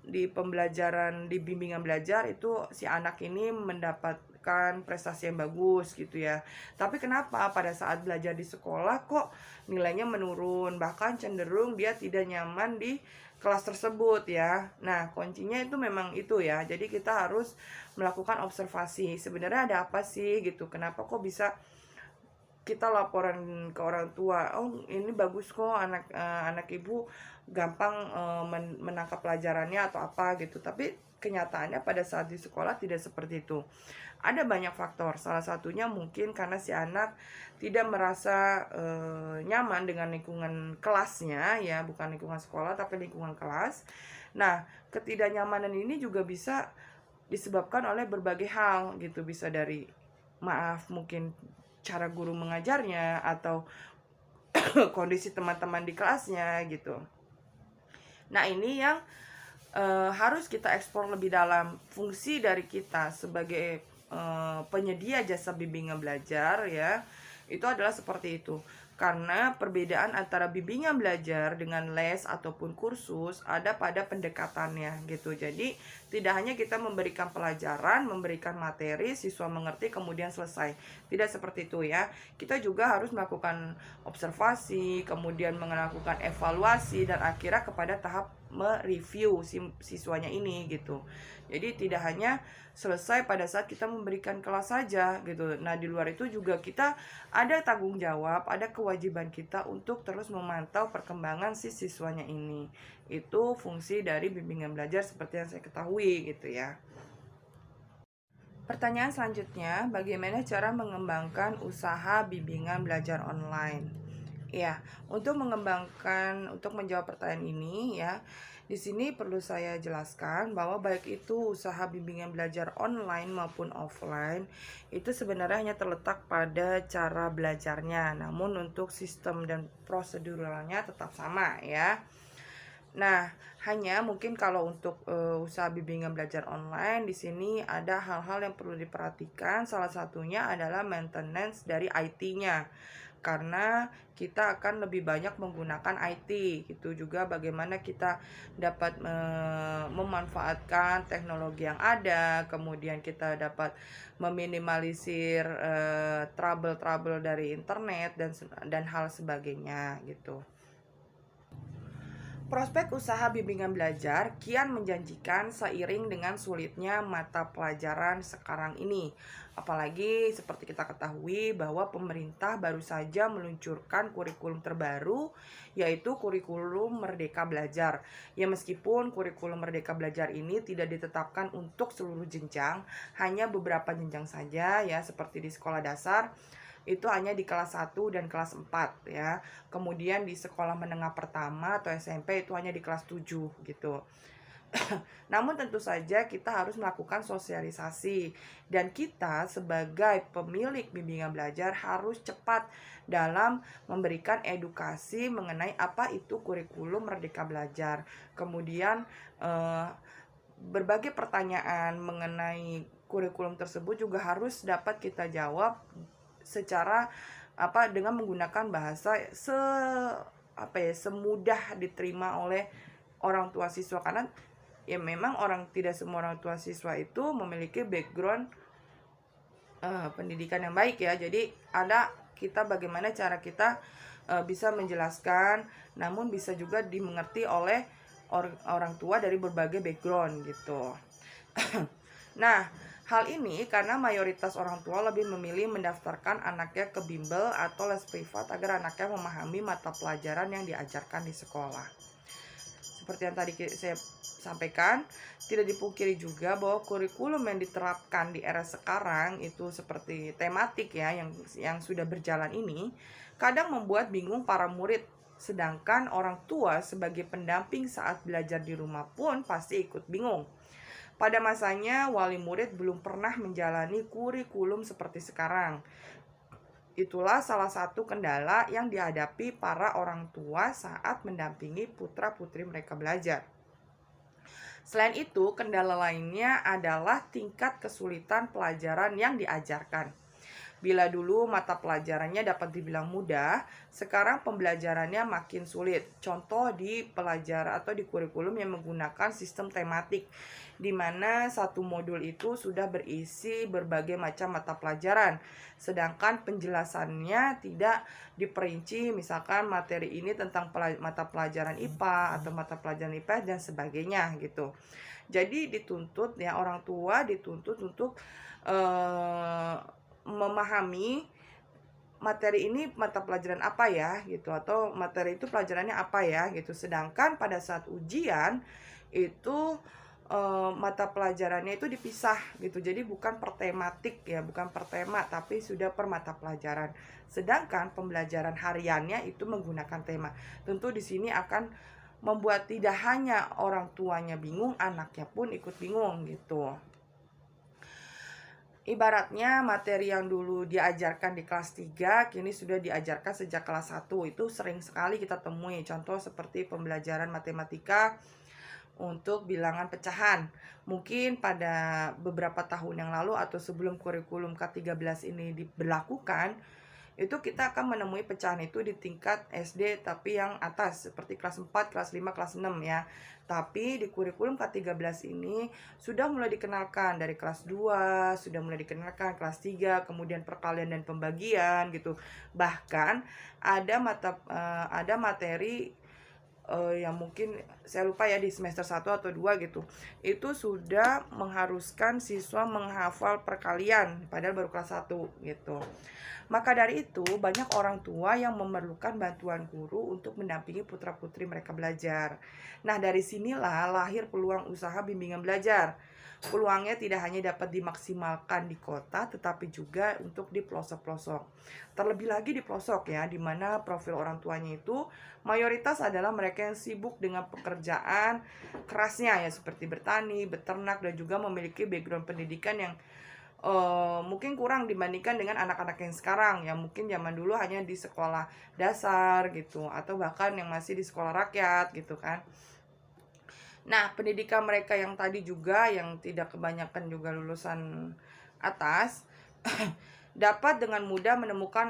di pembelajaran, di bimbingan belajar itu si anak ini mendapatkan prestasi yang bagus gitu ya. Tapi kenapa pada saat belajar di sekolah kok nilainya menurun, bahkan cenderung dia tidak nyaman di kelas tersebut ya. Nah, kuncinya itu memang itu ya. Jadi kita harus melakukan observasi. Sebenarnya ada apa sih gitu? Kenapa kok bisa kita laporan ke orang tua, oh ini bagus kok anak ibu gampang menangkap pelajarannya atau apa gitu. Tapi kenyataannya pada saat di sekolah tidak seperti itu. Ada banyak faktor. Salah satunya mungkin karena si anak tidak merasa nyaman dengan lingkungan kelasnya ya, bukan lingkungan sekolah tapi lingkungan kelas. Nah, ketidaknyamanan ini juga bisa disebabkan oleh berbagai hal gitu. Bisa dari mungkin cara guru mengajarnya atau kondisi teman-teman di kelasnya gitu. Nah, ini yang harus kita eksplor lebih dalam. Fungsi dari kita sebagai penyedia jasa bimbingan belajar ya, itu adalah seperti itu. Karena perbedaan antara bimbingan belajar dengan les ataupun kursus ada pada pendekatannya gitu. Jadi tidak hanya kita memberikan pelajaran, memberikan materi, siswa mengerti kemudian selesai. Tidak seperti itu ya. Kita juga harus melakukan observasi, kemudian melakukan evaluasi, dan akhirnya kepada tahap mereview siswanya ini gitu. Jadi tidak hanya selesai pada saat kita memberikan kelas saja gitu. Nah, di luar itu juga kita ada tanggung jawab, ada kewajiban kita untuk terus memantau perkembangan si siswanya ini. Itu fungsi dari bimbingan belajar seperti yang saya ketahui gitu ya. Pertanyaan selanjutnya, bagaimana cara mengembangkan usaha bimbingan belajar online? Ya, untuk menjawab pertanyaan ini ya, di sini perlu saya jelaskan bahwa baik itu usaha bimbingan belajar online maupun offline itu sebenarnya hanya terletak pada cara belajarnya, namun untuk sistem dan proseduralnya tetap sama ya. Nah, hanya mungkin kalau untuk usaha bimbingan belajar online di sini ada hal-hal yang perlu diperhatikan. Salah satunya adalah maintenance dari IT-nya. Karena kita akan lebih banyak menggunakan IT. Itu juga bagaimana kita dapat memanfaatkan teknologi yang ada, kemudian kita dapat meminimalisir trouble-trouble dari internet dan hal sebagainya gitu. Prospek usaha bimbingan belajar kian menjanjikan seiring dengan sulitnya mata pelajaran sekarang ini. Apalagi seperti kita ketahui bahwa pemerintah baru saja meluncurkan kurikulum terbaru, yaitu kurikulum Merdeka Belajar. Ya, meskipun kurikulum Merdeka Belajar ini tidak ditetapkan untuk seluruh jenjang, hanya beberapa jenjang saja ya, seperti di sekolah dasar itu hanya di kelas 1 dan kelas 4 ya. Kemudian di sekolah menengah pertama atau SMP itu hanya di kelas 7 gitu. Namun tentu saja kita harus melakukan sosialisasi, dan kita sebagai pemilik bimbingan belajar harus cepat dalam memberikan edukasi mengenai apa itu kurikulum Merdeka Belajar. Kemudian berbagai pertanyaan mengenai kurikulum tersebut juga harus dapat kita jawab secara dengan menggunakan bahasa semudah diterima oleh orang tua siswa, karena ya memang tidak semua orang tua siswa itu memiliki background pendidikan yang baik ya. Jadi bagaimana cara kita bisa menjelaskan, namun bisa juga dimengerti oleh orang tua dari berbagai background gitu. Nah, hal ini karena mayoritas orang tua lebih memilih mendaftarkan anaknya ke bimbel atau les privat agar anaknya memahami mata pelajaran yang diajarkan di sekolah. Seperti yang tadi saya sampaikan, tidak dipungkiri juga bahwa kurikulum yang diterapkan di era sekarang itu seperti tematik ya, yang sudah berjalan ini kadang membuat bingung para murid, sedangkan orang tua sebagai pendamping saat belajar di rumah pun pasti ikut bingung. Pada masanya, wali murid belum pernah menjalani kurikulum seperti sekarang. Itulah salah satu kendala yang dihadapi para orang tua saat mendampingi putra-putri mereka belajar. Selain itu, kendala lainnya adalah tingkat kesulitan pelajaran yang diajarkan. Bila dulu mata pelajarannya dapat dibilang mudah, sekarang pembelajarannya makin sulit. Contoh di pelajaran atau di kurikulum yang menggunakan sistem tematik, di mana satu modul itu sudah berisi berbagai macam mata pelajaran, sedangkan penjelasannya tidak diperinci, misalkan materi ini tentang mata pelajaran IPA atau mata pelajaran IPS dan sebagainya gitu. Jadi dituntut ya, orang tua dituntut untuk memahami materi ini mata pelajaran apa ya gitu, atau materi itu pelajarannya apa ya gitu. Sedangkan pada saat ujian itu mata pelajarannya itu dipisah gitu. Jadi bukan per tematik ya, bukan per tema, tapi sudah per mata pelajaran. Sedangkan pembelajaran hariannya itu menggunakan tema. Tentu di sini akan membuat tidak hanya orang tuanya bingung, anaknya pun ikut bingung gitu. Ibaratnya materi yang dulu diajarkan di kelas 3 kini sudah diajarkan sejak kelas 1. Itu sering sekali kita temui. Contoh seperti pembelajaran matematika untuk bilangan pecahan. Mungkin pada beberapa tahun yang lalu atau sebelum kurikulum K13 ini diberlakukan, itu kita akan menemui pecahan itu di tingkat SD tapi yang atas, seperti kelas 4, kelas 5, kelas 6 ya. Tapi di kurikulum K13 ini sudah mulai dikenalkan dari kelas 2, sudah mulai dikenalkan kelas 3, kemudian perkalian dan pembagian gitu. Bahkan ada materi yang mungkin saya lupa ya, di semester 1 atau 2 gitu. Itu sudah mengharuskan siswa menghafal perkalian padahal baru kelas 1 gitu. Maka dari itu, banyak orang tua yang memerlukan bantuan guru untuk mendampingi putra-putri mereka belajar. Nah, dari sinilah lahir peluang usaha bimbingan belajar. Peluangnya tidak hanya dapat dimaksimalkan di kota, tetapi juga untuk di pelosok-pelosok. Terlebih lagi di pelosok ya, di mana profil orang tuanya itu mayoritas adalah mereka yang sibuk dengan pekerjaan kerasnya ya, seperti bertani, beternak, dan juga memiliki background pendidikan yang mungkin kurang dibandingkan dengan anak-anak yang sekarang, yang mungkin zaman dulu hanya di sekolah dasar gitu, atau bahkan yang masih di sekolah rakyat gitu kan. Nah, pendidikan mereka yang tadi juga, yang tidak kebanyakan juga lulusan atas, dapat dengan mudah menemukan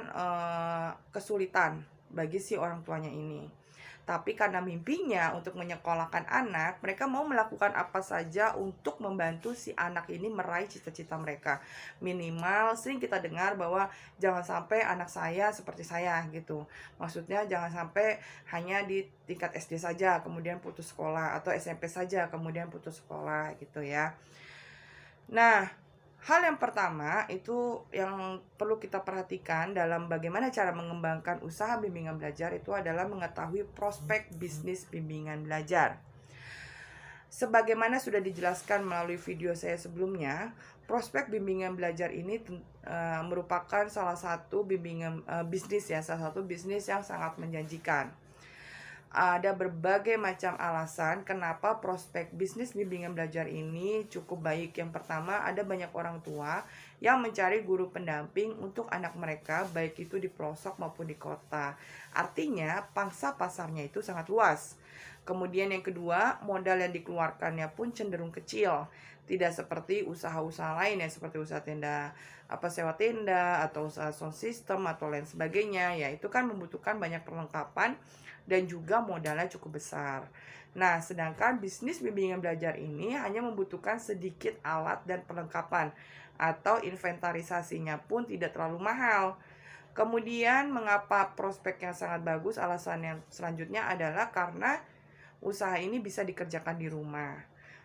kesulitan bagi si orang tuanya ini. Tapi karena mimpinya untuk menyekolahkan anak, mereka mau melakukan apa saja untuk membantu si anak ini meraih cita-cita mereka. Minimal sering kita dengar bahwa jangan sampai anak saya seperti saya gitu. Maksudnya jangan sampai hanya di tingkat SD saja kemudian putus sekolah, atau SMP saja kemudian putus sekolah gitu ya. Nah, hal yang pertama itu yang perlu kita perhatikan dalam bagaimana cara mengembangkan usaha bimbingan belajar itu adalah mengetahui prospek bisnis bimbingan belajar. Sebagaimana sudah dijelaskan melalui video saya sebelumnya, prospek bimbingan belajar ini merupakan salah satu bisnis ya, salah satu bisnis yang sangat menjanjikan. ada berbagai macam alasan kenapa prospek bisnis bimbingan belajar ini cukup baik. Yang pertama, ada banyak orang tua yang mencari guru pendamping untuk anak mereka, baik itu di pelosok maupun di kota. Artinya, pangsa pasarnya itu sangat luas. Kemudian yang kedua, modal yang dikeluarkannya pun cenderung kecil. Tidak seperti usaha-usaha lain ya, seperti usaha tenda, sewa tenda, atau usaha sound system, atau lain sebagainya. Ya, itu kan membutuhkan banyak perlengkapan dan juga modalnya cukup besar. Nah, sedangkan bisnis bimbingan belajar ini hanya membutuhkan sedikit alat dan perlengkapan, atau inventarisasinya pun tidak terlalu mahal. Kemudian, mengapa prospek yang sangat bagus? Alasan yang selanjutnya adalah karena usaha ini bisa dikerjakan di rumah.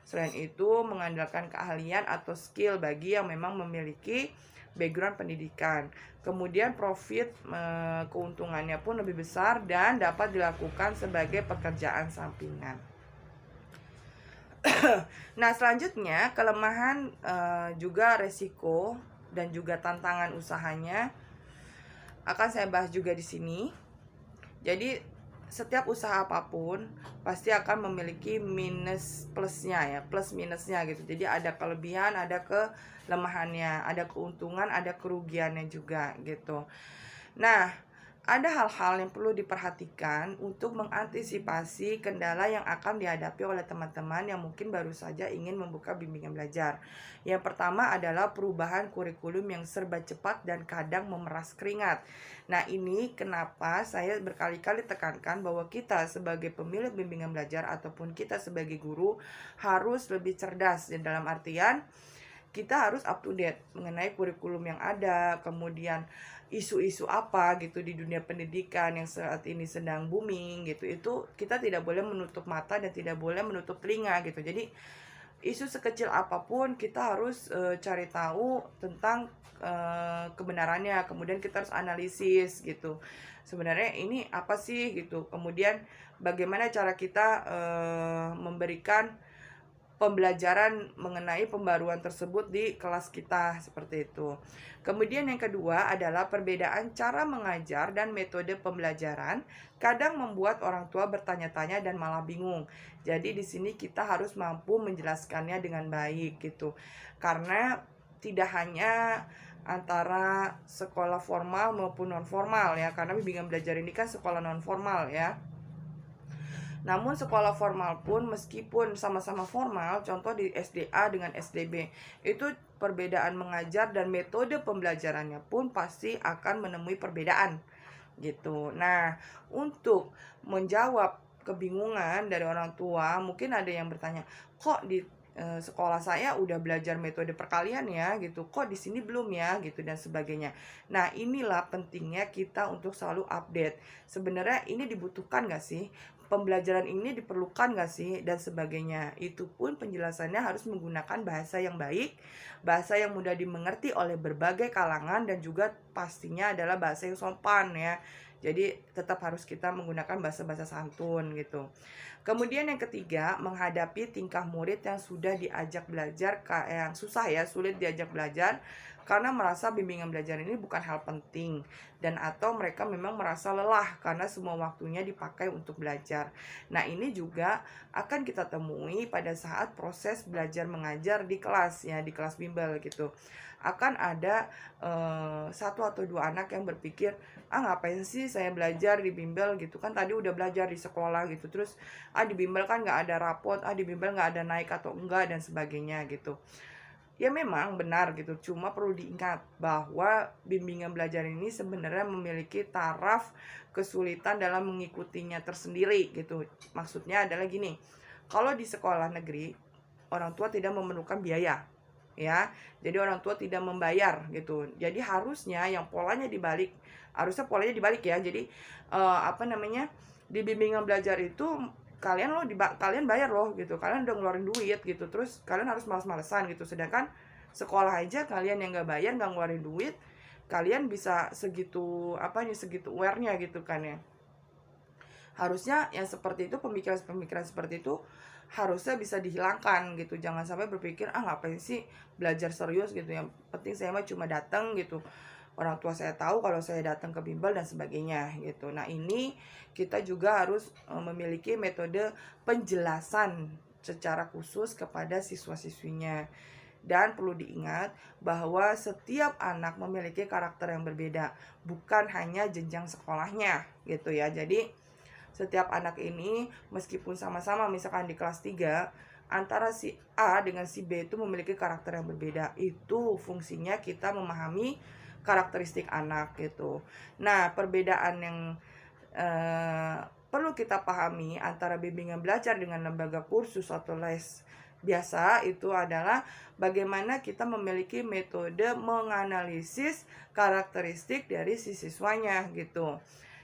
Selain itu, mengandalkan keahlian atau skill bagi yang memang memiliki background pendidikan. Kemudian profit keuntungannya pun lebih besar dan dapat dilakukan sebagai pekerjaan sampingan. Nah, selanjutnya kelemahan juga resiko dan juga tantangan usahanya akan saya bahas juga di sini. Jadi setiap usaha apapun pasti akan memiliki minus plusnya ya, plus minusnya gitu. Jadi ada kelebihan, ada kelemahannya, ada keuntungan, ada kerugiannya juga gitu. Nah, ada hal-hal yang perlu diperhatikan untuk mengantisipasi kendala yang akan dihadapi oleh teman-teman yang mungkin baru saja ingin membuka bimbingan belajar. Yang pertama adalah perubahan kurikulum yang serba cepat dan kadang memeras keringat. Nah, ini kenapa saya berkali-kali tekankan bahwa kita sebagai pemilik bimbingan belajar ataupun kita sebagai guru harus lebih cerdas, dalam artian kita harus up to date mengenai kurikulum yang ada, kemudian isu-isu apa gitu di dunia pendidikan yang saat ini sedang booming gitu. Itu kita tidak boleh menutup mata dan tidak boleh menutup telinga gitu. Jadi isu sekecil apapun kita harus cari tahu tentang kebenarannya, kemudian kita harus analisis gitu. Sebenarnya ini apa sih gitu. Kemudian bagaimana cara kita memberikan pembelajaran mengenai pembaruan tersebut di kelas kita, seperti itu. Kemudian yang kedua adalah perbedaan cara mengajar dan metode pembelajaran kadang membuat orang tua bertanya-tanya dan malah bingung. Jadi di sini kita harus mampu menjelaskannya dengan baik gitu. Karena tidak hanya antara sekolah formal maupun non formal ya, karena bimbingan belajar ini kan sekolah non formal ya. Namun sekolah formal pun meskipun sama-sama formal, contoh di SDA dengan SDB, itu perbedaan mengajar dan metode pembelajarannya pun pasti akan menemui perbedaan gitu. Nah, untuk menjawab kebingungan dari orang tua, mungkin ada yang bertanya, kok di sekolah saya udah belajar metode perkalian ya gitu, kok di sini belum ya gitu dan sebagainya. Nah, inilah pentingnya kita untuk selalu update. Sebenarnya ini dibutuhkan gak sih? Pembelajaran ini diperlukan gak sih? Dan sebagainya. Itu pun penjelasannya harus menggunakan bahasa yang baik, bahasa yang mudah dimengerti oleh berbagai kalangan, dan juga pastinya adalah bahasa yang sopan ya. Jadi tetap harus kita menggunakan bahasa-bahasa santun gitu. Kemudian yang ketiga, menghadapi tingkah murid yang sudah diajak belajar, yang susah ya, sulit diajak belajar karena merasa bimbingan belajar ini bukan hal penting, dan atau mereka memang merasa lelah karena semua waktunya dipakai untuk belajar. Nah, ini juga akan kita temui pada saat proses belajar mengajar di kelas ya, di kelas bimbel gitu. Akan ada satu atau dua anak yang berpikir, ngapain sih saya belajar di bimbel gitu, kan tadi udah belajar di sekolah gitu, terus di bimbel kan nggak ada rapot, di bimbel nggak ada naik atau enggak dan sebagainya gitu. Ya memang benar gitu, cuma perlu diingat bahwa bimbingan belajar ini sebenarnya memiliki taraf kesulitan dalam mengikutinya tersendiri gitu. Maksudnya adalah gini, kalau di sekolah negeri orang tua tidak memerlukan biaya ya, jadi orang tua tidak membayar gitu. Jadi harusnya yang polanya dibalik, polanya dibalik ya. Jadi di bimbingan belajar itu kalian bayar loh gitu, kalian udah ngeluarin duit gitu, terus kalian harus males-malesan gitu. Sedangkan sekolah aja kalian yang nggak bayar, nggak ngeluarin duit, kalian bisa segitu segitu aware-nya gitu kan ya. Harusnya yang seperti itu, pemikiran seperti itu harusnya bisa dihilangkan gitu. Jangan sampai berpikir ngapain sih belajar serius gitu, yang penting saya mah cuma datang gitu, orang tua saya tahu kalau saya datang ke bimbel dan sebagainya gitu. Nah, ini kita juga harus memiliki metode penjelasan secara khusus kepada siswa-siswinya. Dan perlu diingat bahwa setiap anak memiliki karakter yang berbeda, bukan hanya jenjang sekolahnya gitu ya. Jadi setiap anak ini meskipun sama-sama misalkan di kelas 3, antara si A dengan si B itu memiliki karakter yang berbeda. Itu fungsinya kita memahami karakteristik anak gitu. Nah, perbedaan yang perlu kita pahami antara bimbingan belajar dengan lembaga kursus atau les biasa itu adalah bagaimana kita memiliki metode menganalisis karakteristik dari si siswanya gitu.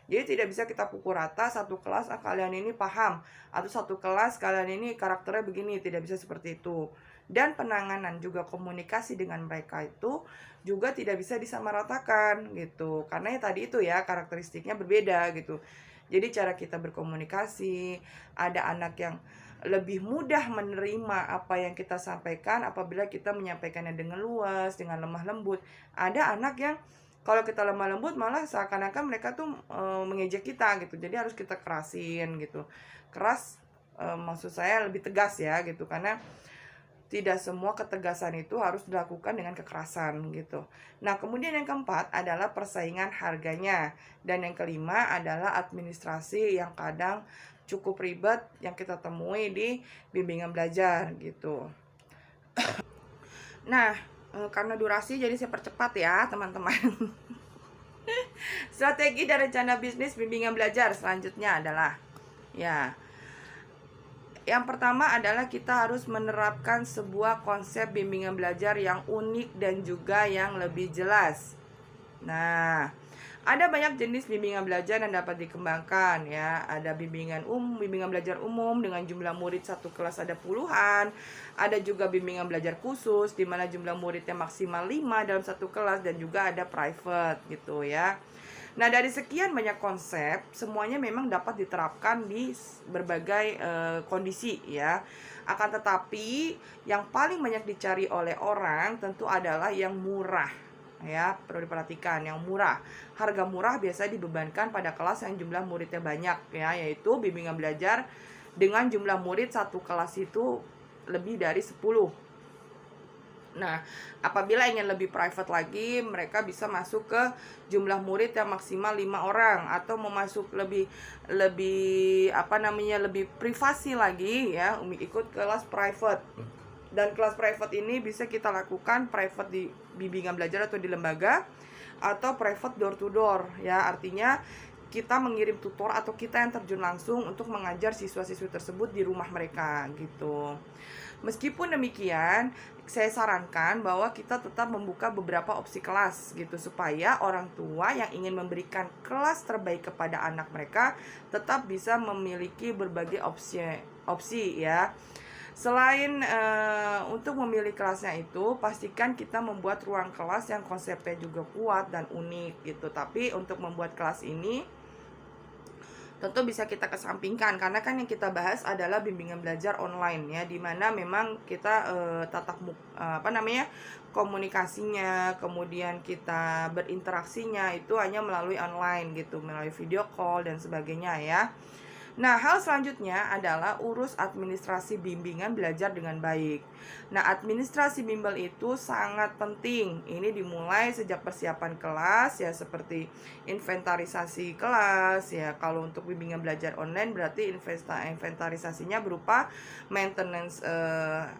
Jadi tidak bisa kita pukul rata satu kelas kalian ini paham, atau satu kelas kalian ini karakternya begini, tidak bisa seperti itu. Dan penanganan juga komunikasi dengan mereka itu juga tidak bisa disamaratakan gitu. Karena ya tadi itu ya karakteristiknya berbeda gitu. Jadi cara kita berkomunikasi, ada anak yang lebih mudah menerima apa yang kita sampaikan apabila kita menyampaikannya dengan luas, dengan lemah lembut. Ada anak yang kalau kita lemah lembut malah seakan-akan mereka tuh mengejek kita gitu. Jadi harus kita kerasin gitu. Keras maksud saya lebih tegas ya gitu, karena tidak semua ketegasan itu harus dilakukan dengan kekerasan gitu. Nah, kemudian yang keempat adalah persaingan harganya. Dan yang kelima adalah administrasi yang kadang cukup ribet yang kita temui di bimbingan belajar gitu. Nah, karena durasi jadi saya percepat ya teman-teman. Strategi dan rencana bisnis bimbingan belajar selanjutnya adalah yang pertama adalah kita harus menerapkan sebuah konsep bimbingan belajar yang unik dan juga yang lebih jelas. Nah, ada banyak jenis bimbingan belajar yang dapat dikembangkan ya. Ada bimbingan belajar umum dengan jumlah murid satu kelas ada puluhan. Ada juga bimbingan belajar khusus di mana jumlah muridnya maksimal 5 dalam satu kelas, dan juga ada private gitu ya. Nah, dari sekian banyak konsep, semuanya memang dapat diterapkan di berbagai kondisi ya. Akan tetapi, yang paling banyak dicari oleh orang tentu adalah yang murah ya. Perlu diperhatikan, yang murah. Harga murah biasa dibebankan pada kelas yang jumlah muridnya banyak ya, yaitu bimbingan belajar dengan jumlah murid satu kelas itu lebih dari 10. Nah, apabila ingin lebih private lagi, mereka bisa masuk ke jumlah murid yang maksimal 5 orang, atau mau masuk lebih privasi lagi ya, ikut kelas private. Dan kelas private ini bisa kita lakukan private di bimbingan belajar atau di lembaga, atau private door to door ya, artinya kita mengirim tutor atau kita yang terjun langsung untuk mengajar siswa-siswi tersebut di rumah mereka gitu. Meskipun demikian, saya sarankan bahwa kita tetap membuka beberapa opsi kelas gitu, supaya orang tua yang ingin memberikan kelas terbaik kepada anak mereka tetap bisa memiliki berbagai opsi ya. Selain untuk memilih kelasnya itu, pastikan kita membuat ruang kelas yang konsepnya juga kuat dan unik gitu. Tapi untuk membuat kelas ini tentu bisa kita kesampingkan, karena kan yang kita bahas adalah bimbingan belajar online ya, dimana memang kita komunikasinya, kemudian kita berinteraksinya itu hanya melalui online gitu, melalui video call dan sebagainya ya. Nah, hal selanjutnya adalah urus administrasi bimbingan belajar dengan baik. Nah, administrasi bimbel itu sangat penting. Ini dimulai sejak persiapan kelas ya, seperti inventarisasi kelas ya. Kalau untuk bimbingan belajar online berarti inventarisasinya berupa maintenance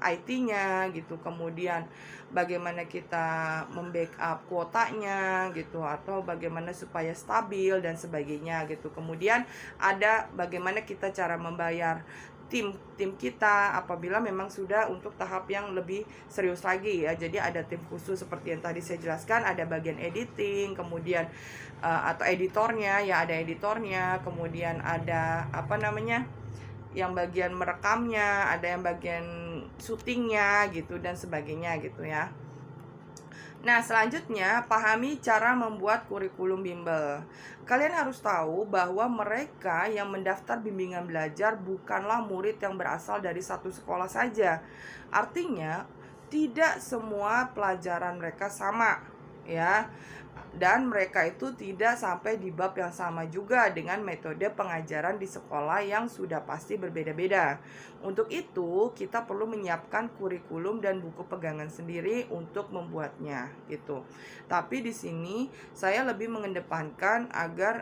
IT-nya gitu. Kemudian bagaimana kita membackup kuotanya gitu, atau bagaimana supaya stabil dan sebagainya gitu. Kemudian ada bagaimana kita cara membayar tim kita apabila memang sudah untuk tahap yang lebih serius lagi ya. Jadi ada tim khusus seperti yang tadi saya jelaskan, ada bagian editing, kemudian atau editornya ya, ada editornya, kemudian ada yang bagian merekamnya, ada yang bagian syutingnya gitu dan sebagainya gitu ya. Nah, selanjutnya pahami cara membuat kurikulum bimbel. Kalian harus tahu bahwa mereka yang mendaftar bimbingan belajar bukanlah murid yang berasal dari satu sekolah saja. Artinya, tidak semua pelajaran mereka sama, ya. dan mereka itu tidak sampai di bab yang sama juga dengan metode pengajaran di sekolah yang sudah pasti berbeda-beda. Untuk itu, kita perlu menyiapkan kurikulum dan buku pegangan sendiri untuk membuatnya gitu. Tapi di sini saya lebih mengedepankan agar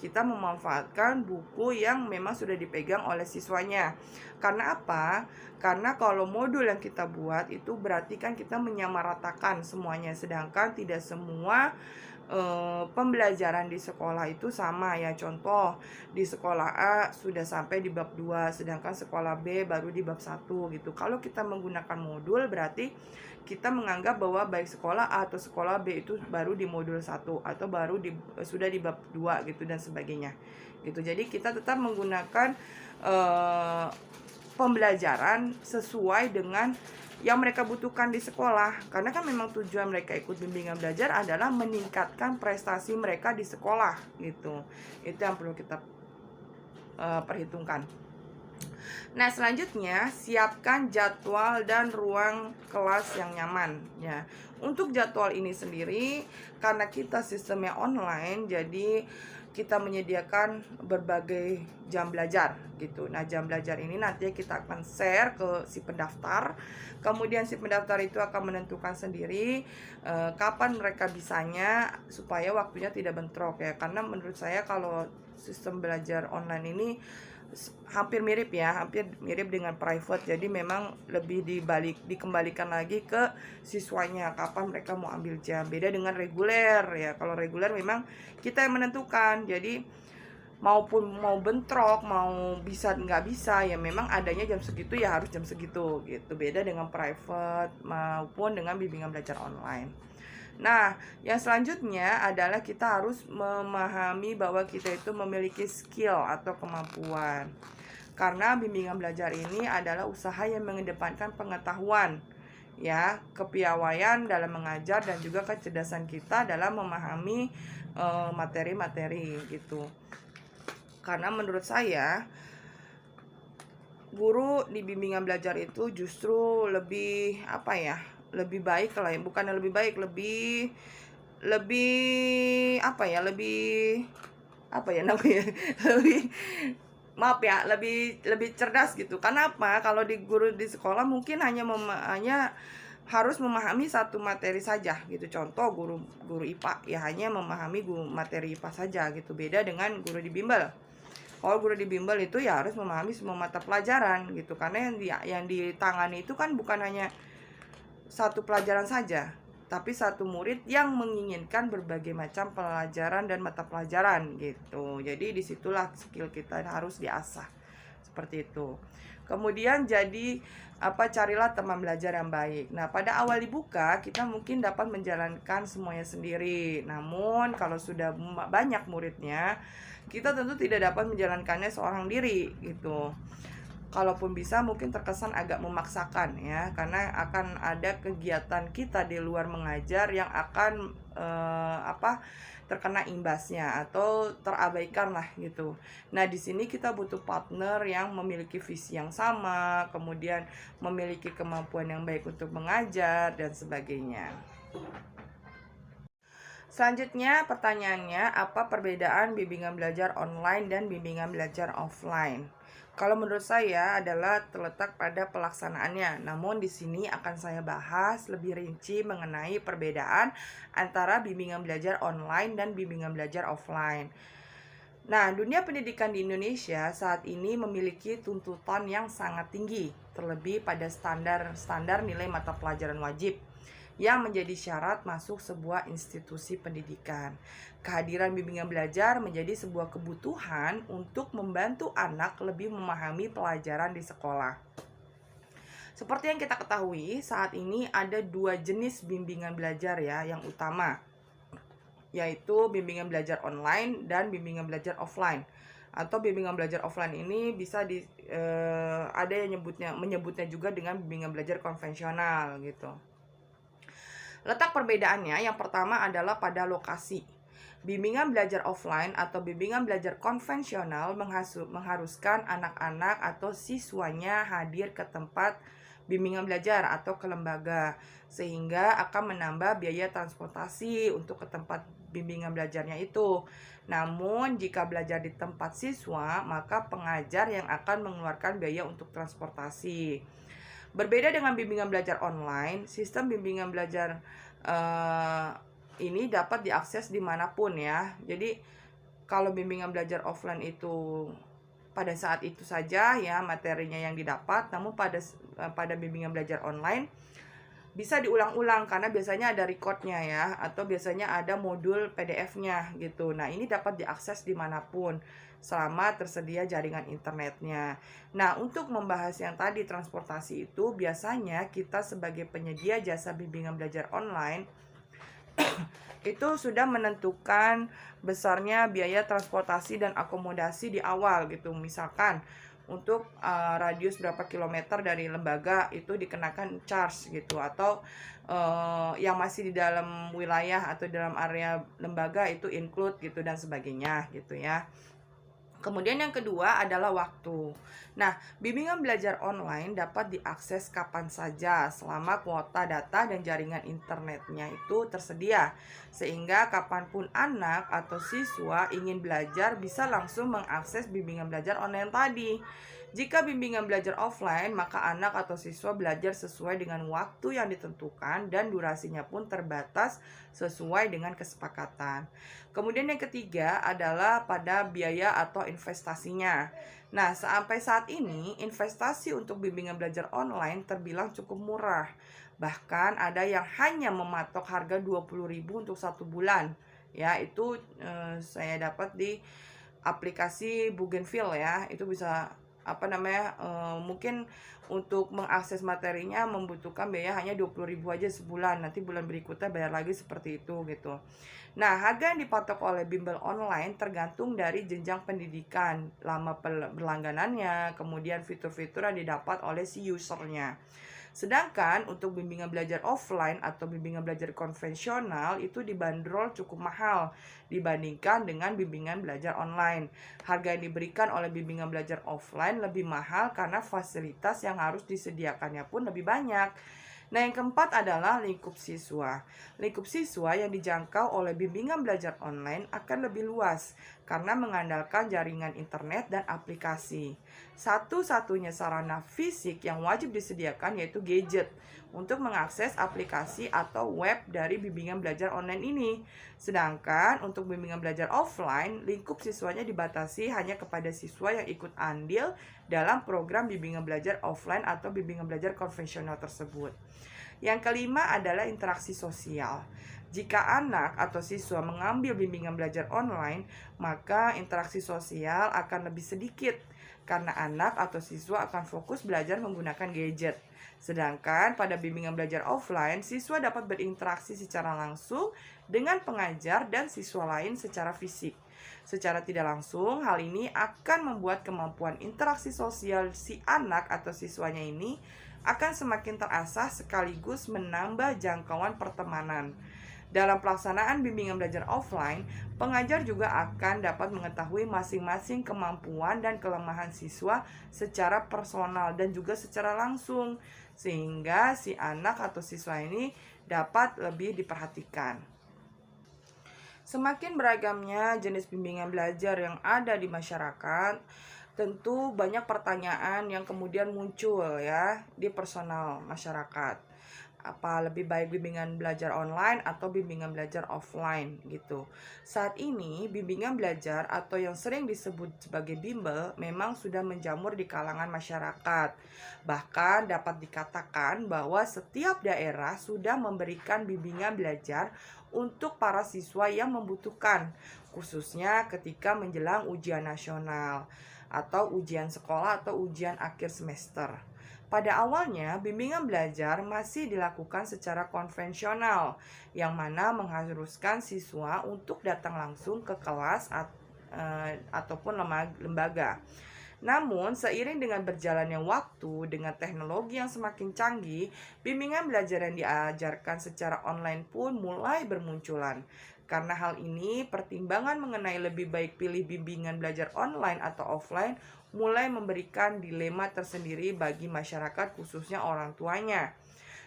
kita memanfaatkan buku yang memang sudah dipegang oleh siswanya. Karena apa? Karena kalau modul yang kita buat itu berarti kan kita menyamaratakan semuanya, sedangkan tidak semua pembelajaran di sekolah itu sama ya. Contoh, di sekolah A sudah sampai di bab 2, sedangkan sekolah B baru di bab 1 gitu. Kalau kita menggunakan modul berarti kita menganggap bahwa baik sekolah A atau sekolah B itu baru di modul 1 atau baru sudah di bab 2 gitu dan sebagainya. Gitu. Jadi kita tetap menggunakan pembelajaran sesuai dengan yang mereka butuhkan di sekolah, karena kan memang tujuan mereka ikut bimbingan belajar adalah meningkatkan prestasi mereka di sekolah gitu. Itu yang perlu kita perhitungkan. Nah, selanjutnya siapkan jadwal dan ruang kelas yang nyaman ya. Untuk jadwal ini sendiri, karena kita sistemnya online, jadi kita menyediakan berbagai jam belajar gitu. Nah, jam belajar ini nanti kita akan share ke si pendaftar. Kemudian si pendaftar itu akan menentukan sendiri kapan mereka bisanya supaya waktunya tidak bentrok ya. Karena menurut saya kalau sistem belajar online ini hampir mirip dengan private. Jadi memang lebih dikembalikan lagi ke siswanya kapan mereka mau ambil jam. Beda dengan reguler ya. Kalau reguler memang kita yang menentukan. Jadi maupun mau bentrok, mau bisa nggak bisa ya memang adanya jam segitu ya harus jam segitu gitu. Beda dengan private maupun dengan bimbingan belajar online. Nah, yang selanjutnya adalah kita harus memahami bahwa kita itu memiliki skill atau kemampuan. Karena bimbingan belajar ini adalah usaha yang mengedepankan pengetahuan, ya, kepiawaian dalam mengajar dan juga kecerdasan kita dalam memahami materi-materi gitu. Karena menurut saya guru di bimbingan belajar itu justru lebih lebih baik lah ya, bukannya lebih baik, lebih namanya lebih maaf ya, lebih lebih cerdas gitu. Karena apa? Kalau di guru di sekolah mungkin hanya harus memahami satu materi saja gitu. Contoh guru IPA ya hanya memahami materi IPA saja gitu. Beda dengan guru di bimbel. Kalau guru di bimbel itu ya harus memahami semua mata pelajaran gitu. Karena yang ditangani itu kan bukan hanya satu pelajaran saja, tapi satu murid yang menginginkan berbagai macam pelajaran dan mata pelajaran gitu. Jadi disitulah skill kita harus diasah seperti itu. Kemudian carilah teman belajar yang baik. Nah, pada awal dibuka kita mungkin dapat menjalankan semuanya sendiri. Namun kalau sudah banyak muridnya, kita tentu tidak dapat menjalankannya seorang diri gitu. Kalaupun bisa mungkin terkesan agak memaksakan ya, karena akan ada kegiatan kita di luar mengajar yang akan terkena imbasnya atau terabaikan lah gitu. Nah, di sini kita butuh partner yang memiliki visi yang sama, kemudian memiliki kemampuan yang baik untuk mengajar dan sebagainya. Selanjutnya pertanyaannya, apa perbedaan bimbingan belajar online dan bimbingan belajar offline? Kalau menurut saya adalah terletak pada pelaksanaannya. Namun di sini akan saya bahas lebih rinci mengenai perbedaan antara bimbingan belajar online dan bimbingan belajar offline. Nah, dunia pendidikan di Indonesia saat ini memiliki tuntutan yang sangat tinggi, terlebih pada standar nilai mata pelajaran wajib yang menjadi syarat masuk sebuah institusi pendidikan. Kehadiran bimbingan belajar menjadi sebuah kebutuhan untuk membantu anak lebih memahami pelajaran di sekolah. Seperti yang kita ketahui, saat ini ada 2 jenis bimbingan belajar ya yang utama, yaitu bimbingan belajar online dan bimbingan belajar offline. Atau bimbingan belajar offline ini bisa ada yang menyebutnya juga dengan bimbingan belajar konvensional gitu. Letak perbedaannya yang pertama adalah pada lokasi. Bimbingan belajar offline atau bimbingan belajar konvensional mengharuskan anak-anak atau siswanya hadir ke tempat bimbingan belajar atau ke lembaga, sehingga akan menambah biaya transportasi untuk ke tempat bimbingan belajarnya itu. Namun, jika belajar di tempat siswa, maka pengajar yang akan mengeluarkan biaya untuk transportasi. Berbeda dengan bimbingan belajar online, sistem bimbingan belajar eh, ini dapat diakses dimanapun ya. Jadi, kalau bimbingan belajar offline itu pada saat itu saja ya materinya yang didapat, namun pada bimbingan belajar online bisa diulang-ulang karena biasanya ada recordnya ya, atau biasanya ada modul PDF-nya gitu. Nah, ini dapat diakses dimanapun selama tersedia jaringan internetnya. Nah, untuk membahas yang tadi transportasi itu, biasanya kita sebagai penyedia jasa bimbingan belajar online itu sudah menentukan besarnya biaya transportasi dan akomodasi di awal gitu. Misalkan untuk radius berapa kilometer dari lembaga itu dikenakan charge gitu, atau yang masih di dalam wilayah atau dalam area lembaga itu include gitu dan sebagainya gitu ya. Kemudian yang kedua adalah waktu. Nah, bimbingan belajar online dapat diakses kapan saja selama kuota data dan jaringan internetnya itu tersedia. Sehingga kapanpun anak atau siswa ingin belajar bisa langsung mengakses bimbingan belajar online tadi. Jika bimbingan belajar offline, maka anak atau siswa belajar sesuai dengan waktu yang ditentukan dan durasinya pun terbatas sesuai dengan kesepakatan. Kemudian yang ketiga adalah pada biaya atau investasinya. Nah, sampai saat ini investasi untuk bimbingan belajar online terbilang cukup murah. Bahkan ada yang hanya mematok harga 20.000 untuk 1 bulan. Ya, itu saya dapat di aplikasi Bougainville ya. Itu bisa mungkin untuk mengakses materinya membutuhkan biaya hanya 20.000 aja sebulan. Nanti bulan berikutnya bayar lagi seperti itu gitu. Nah, harga yang dipatok oleh bimbel online tergantung dari jenjang pendidikan, lama berlangganannya, kemudian fitur-fitur yang didapat oleh si usernya. Sedangkan untuk bimbingan belajar offline atau bimbingan belajar konvensional itu dibanderol cukup mahal dibandingkan dengan bimbingan belajar online. Harga yang diberikan oleh bimbingan belajar offline lebih mahal karena fasilitas yang harus disediakannya pun lebih banyak. Nah, yang keempat adalah lingkup siswa. Lingkup siswa yang dijangkau oleh bimbingan belajar online akan lebih luas karena mengandalkan jaringan internet dan aplikasi. Satu-satunya sarana fisik yang wajib disediakan yaitu gadget untuk mengakses aplikasi atau web dari bimbingan belajar online ini. Sedangkan untuk bimbingan belajar offline, lingkup siswanya dibatasi hanya kepada siswa yang ikut andil dalam program bimbingan belajar offline atau bimbingan belajar konvensional tersebut. Yang kelima adalah interaksi sosial. Jika anak atau siswa mengambil bimbingan belajar online, maka interaksi sosial akan lebih sedikit karena anak atau siswa akan fokus belajar menggunakan gadget. Sedangkan pada bimbingan belajar offline, siswa dapat berinteraksi secara langsung dengan pengajar dan siswa lain secara fisik. Secara tidak langsung, hal ini akan membuat kemampuan interaksi sosial si anak atau siswanya ini akan semakin terasah sekaligus menambah jangkauan pertemanan. Dalam pelaksanaan bimbingan belajar offline, pengajar juga akan dapat mengetahui masing-masing kemampuan dan kelemahan siswa secara personal dan juga secara langsung, sehingga si anak atau siswa ini dapat lebih diperhatikan. Semakin beragamnya jenis bimbingan belajar yang ada di masyarakat, tentu banyak pertanyaan yang kemudian muncul ya di personal masyarakat. Apa lebih baik bimbingan belajar online atau bimbingan belajar offline gitu. Saat ini bimbingan belajar atau yang sering disebut sebagai bimbel memang sudah menjamur di kalangan masyarakat. Bahkan dapat dikatakan bahwa setiap daerah sudah memberikan bimbingan belajar untuk para siswa yang membutuhkan, khususnya ketika menjelang ujian nasional atau ujian sekolah atau ujian akhir semester. Pada awalnya, bimbingan belajar masih dilakukan secara konvensional, yang mana mengharuskan siswa untuk datang langsung ke kelas ataupun lembaga. Namun, seiring dengan berjalannya waktu, dengan teknologi yang semakin canggih, bimbingan belajar yang diajarkan secara online pun mulai bermunculan. Karena hal ini, pertimbangan mengenai lebih baik pilih bimbingan belajar online atau offline mulai memberikan dilema tersendiri bagi masyarakat, khususnya orang tuanya.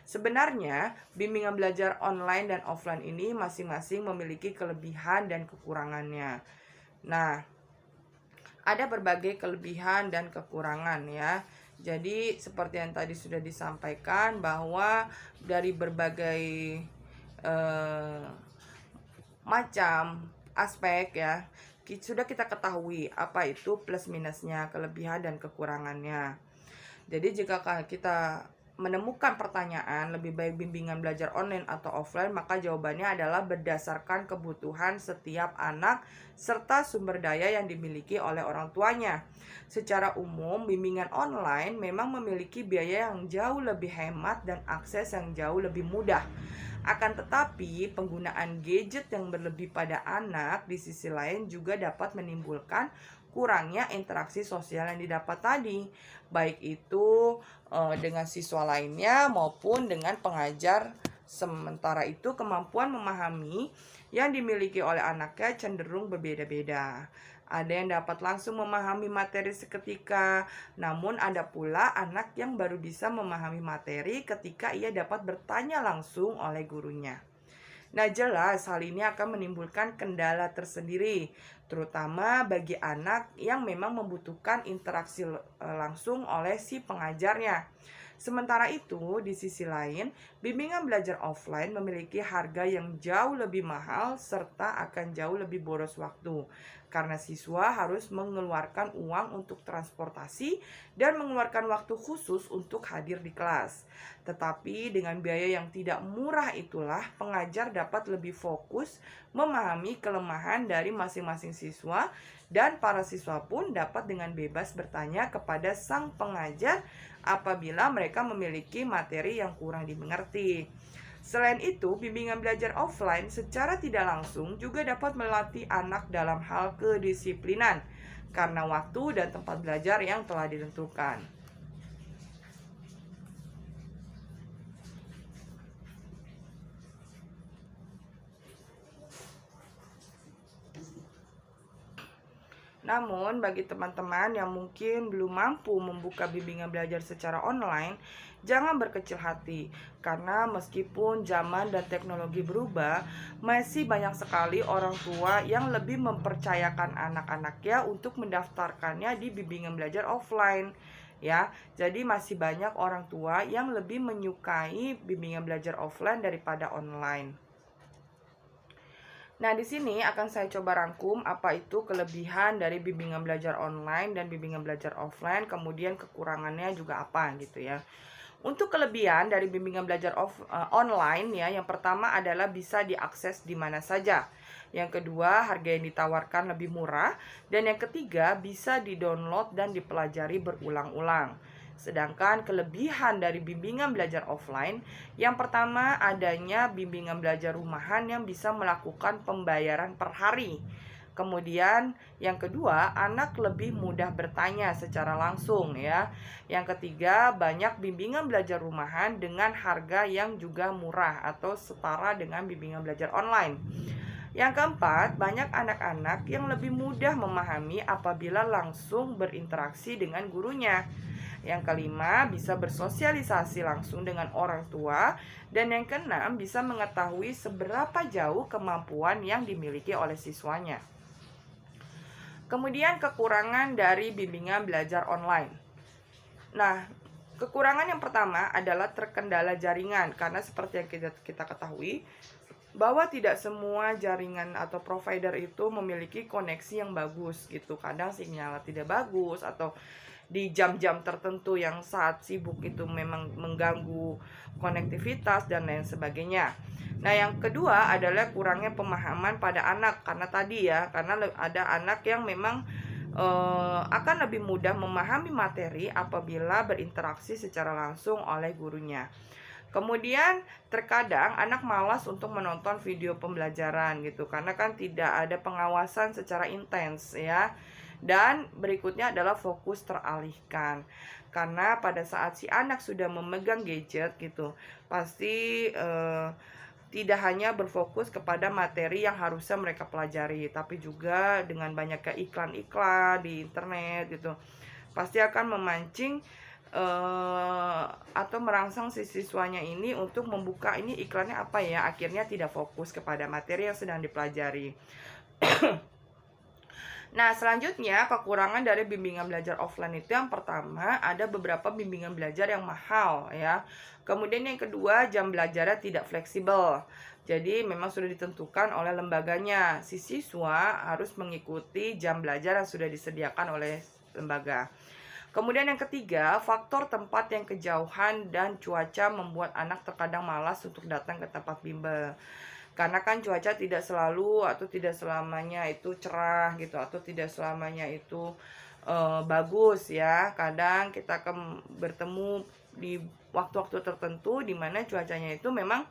Sebenarnya, bimbingan belajar online dan offline ini masing-masing memiliki kelebihan dan kekurangannya. Nah, ada berbagai kelebihan dan kekurangan ya. Jadi seperti yang tadi sudah disampaikan bahwa dari berbagai eh, macam aspek ya, sudah kita ketahui apa itu plus minusnya, kelebihan dan kekurangannya. Jadi jika kita menemukan pertanyaan lebih baik bimbingan belajar online atau offline, maka jawabannya adalah berdasarkan kebutuhan setiap anak serta sumber daya yang dimiliki oleh orang tuanya. Secara umum, bimbingan online memang memiliki biaya yang jauh lebih hemat dan akses yang jauh lebih mudah. Akan tetapi, penggunaan gadget yang berlebih pada anak di sisi lain juga dapat menimbulkan kurangnya interaksi sosial yang didapat tadi, baik itu dengan siswa lainnya maupun dengan pengajar. Sementara itu, kemampuan memahami yang dimiliki oleh anaknya cenderung berbeda-beda. Ada yang dapat langsung memahami materi seketika, namun ada pula anak yang baru bisa memahami materi ketika ia dapat bertanya langsung oleh gurunya. Nah, jelas hal ini akan menimbulkan kendala tersendiri, terutama bagi anak yang memang membutuhkan interaksi langsung oleh si pengajarnya. Sementara itu, di sisi lain, bimbingan belajar offline memiliki harga yang jauh lebih mahal serta akan jauh lebih boros waktu. Karena siswa harus mengeluarkan uang untuk transportasi dan mengeluarkan waktu khusus untuk hadir di kelas. Tetapi dengan biaya yang tidak murah itulah pengajar dapat lebih fokus memahami kelemahan dari masing-masing siswa, dan para siswa pun dapat dengan bebas bertanya kepada sang pengajar apabila mereka memiliki materi yang kurang dimengerti. Selain itu, bimbingan belajar offline secara tidak langsung juga dapat melatih anak dalam hal kedisiplinan karena waktu dan tempat belajar yang telah ditentukan. Namun, bagi teman-teman yang mungkin belum mampu membuka bimbingan belajar secara online, jangan berkecil hati, karena meskipun zaman dan teknologi berubah, masih banyak sekali orang tua yang lebih mempercayakan anak-anaknya untuk mendaftarkannya di bimbingan belajar offline. Ya, jadi masih banyak orang tua yang lebih menyukai bimbingan belajar offline daripada online. Nah, di sini akan saya coba rangkum apa itu kelebihan dari bimbingan belajar online dan bimbingan belajar offline, kemudian kekurangannya juga apa gitu ya. Untuk kelebihan dari bimbingan belajar online ya, yang pertama adalah bisa diakses di mana saja. Yang kedua, harga yang ditawarkan lebih murah, dan yang ketiga, bisa di-download dan dipelajari berulang-ulang. Sedangkan kelebihan dari bimbingan belajar offline, yang pertama adanya bimbingan belajar rumahan yang bisa melakukan pembayaran per hari. Kemudian yang kedua, anak lebih mudah bertanya secara langsung ya. Yang ketiga, banyak bimbingan belajar rumahan dengan harga yang juga murah atau setara dengan bimbingan belajar online. Yang keempat, banyak anak-anak yang lebih mudah memahami apabila langsung berinteraksi dengan gurunya. Yang kelima, bisa bersosialisasi langsung dengan orang tua. Dan yang keenam, bisa mengetahui seberapa jauh kemampuan yang dimiliki oleh siswanya. Kemudian kekurangan dari bimbingan belajar online. Nah, kekurangan yang pertama adalah terkendala jaringan. Karena seperti yang kita ketahui, bahwa tidak semua jaringan atau provider itu memiliki koneksi yang bagus gitu. Kadang sinyal tidak bagus, atau di jam-jam tertentu yang saat sibuk itu memang mengganggu konektivitas dan lain sebagainya. Nah, yang kedua adalah kurangnya pemahaman pada anak, karena tadi ya, karena ada anak yang memang akan lebih mudah memahami materi apabila berinteraksi secara langsung oleh gurunya. Kemudian terkadang anak malas untuk menonton video pembelajaran gitu, karena kan tidak ada pengawasan secara intens ya. Dan berikutnya adalah fokus teralihkan. Karena pada saat si anak sudah memegang gadget gitu, pasti tidak hanya berfokus kepada materi yang harusnya mereka pelajari, tapi juga dengan banyaknya iklan-iklan di internet gitu, pasti akan memancing atau merangsang si siswanya ini untuk membuka ini iklannya apa ya, akhirnya tidak fokus kepada materi yang sedang dipelajari. Nah, selanjutnya kekurangan dari bimbingan belajar offline itu yang pertama ada beberapa bimbingan belajar yang mahal ya. Kemudian yang kedua jam belajarnya tidak fleksibel. Jadi memang sudah ditentukan oleh lembaganya. Si siswa harus mengikuti jam belajar yang sudah disediakan oleh lembaga. Kemudian yang ketiga, faktor tempat yang kejauhan dan cuaca membuat anak terkadang malas untuk datang ke tempat bimbel. Karena kan cuaca tidak selalu atau tidak selamanya itu cerah gitu, atau tidak selamanya itu bagus ya. Kadang kita akan bertemu di waktu-waktu tertentu di mana cuacanya itu memang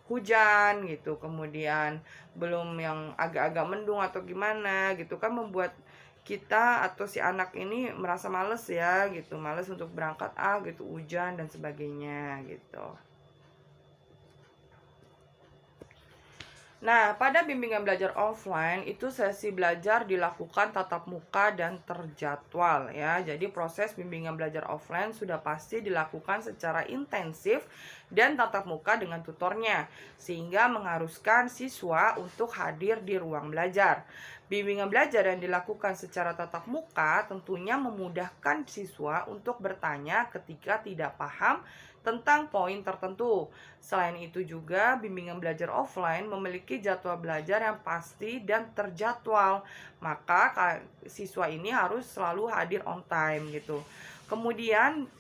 hujan gitu, kemudian belum yang agak-agak mendung atau gimana gitu, kan membuat kita atau si anak ini merasa males ya gitu, males untuk berangkat gitu, hujan dan sebagainya gitu. Nah, pada bimbingan belajar offline itu sesi belajar dilakukan tatap muka dan terjadwal ya. Jadi proses bimbingan belajar offline sudah pasti dilakukan secara intensif dan tatap muka dengan tutornya, sehingga mengharuskan siswa untuk hadir di ruang belajar. Bimbingan belajar yang dilakukan secara tatap muka tentunya memudahkan siswa untuk bertanya ketika tidak paham tentang poin tertentu. Selain itu juga bimbingan belajar offline memiliki jadwal belajar yang pasti dan terjadwal. Maka siswa ini harus selalu hadir on time gitu. Kemudian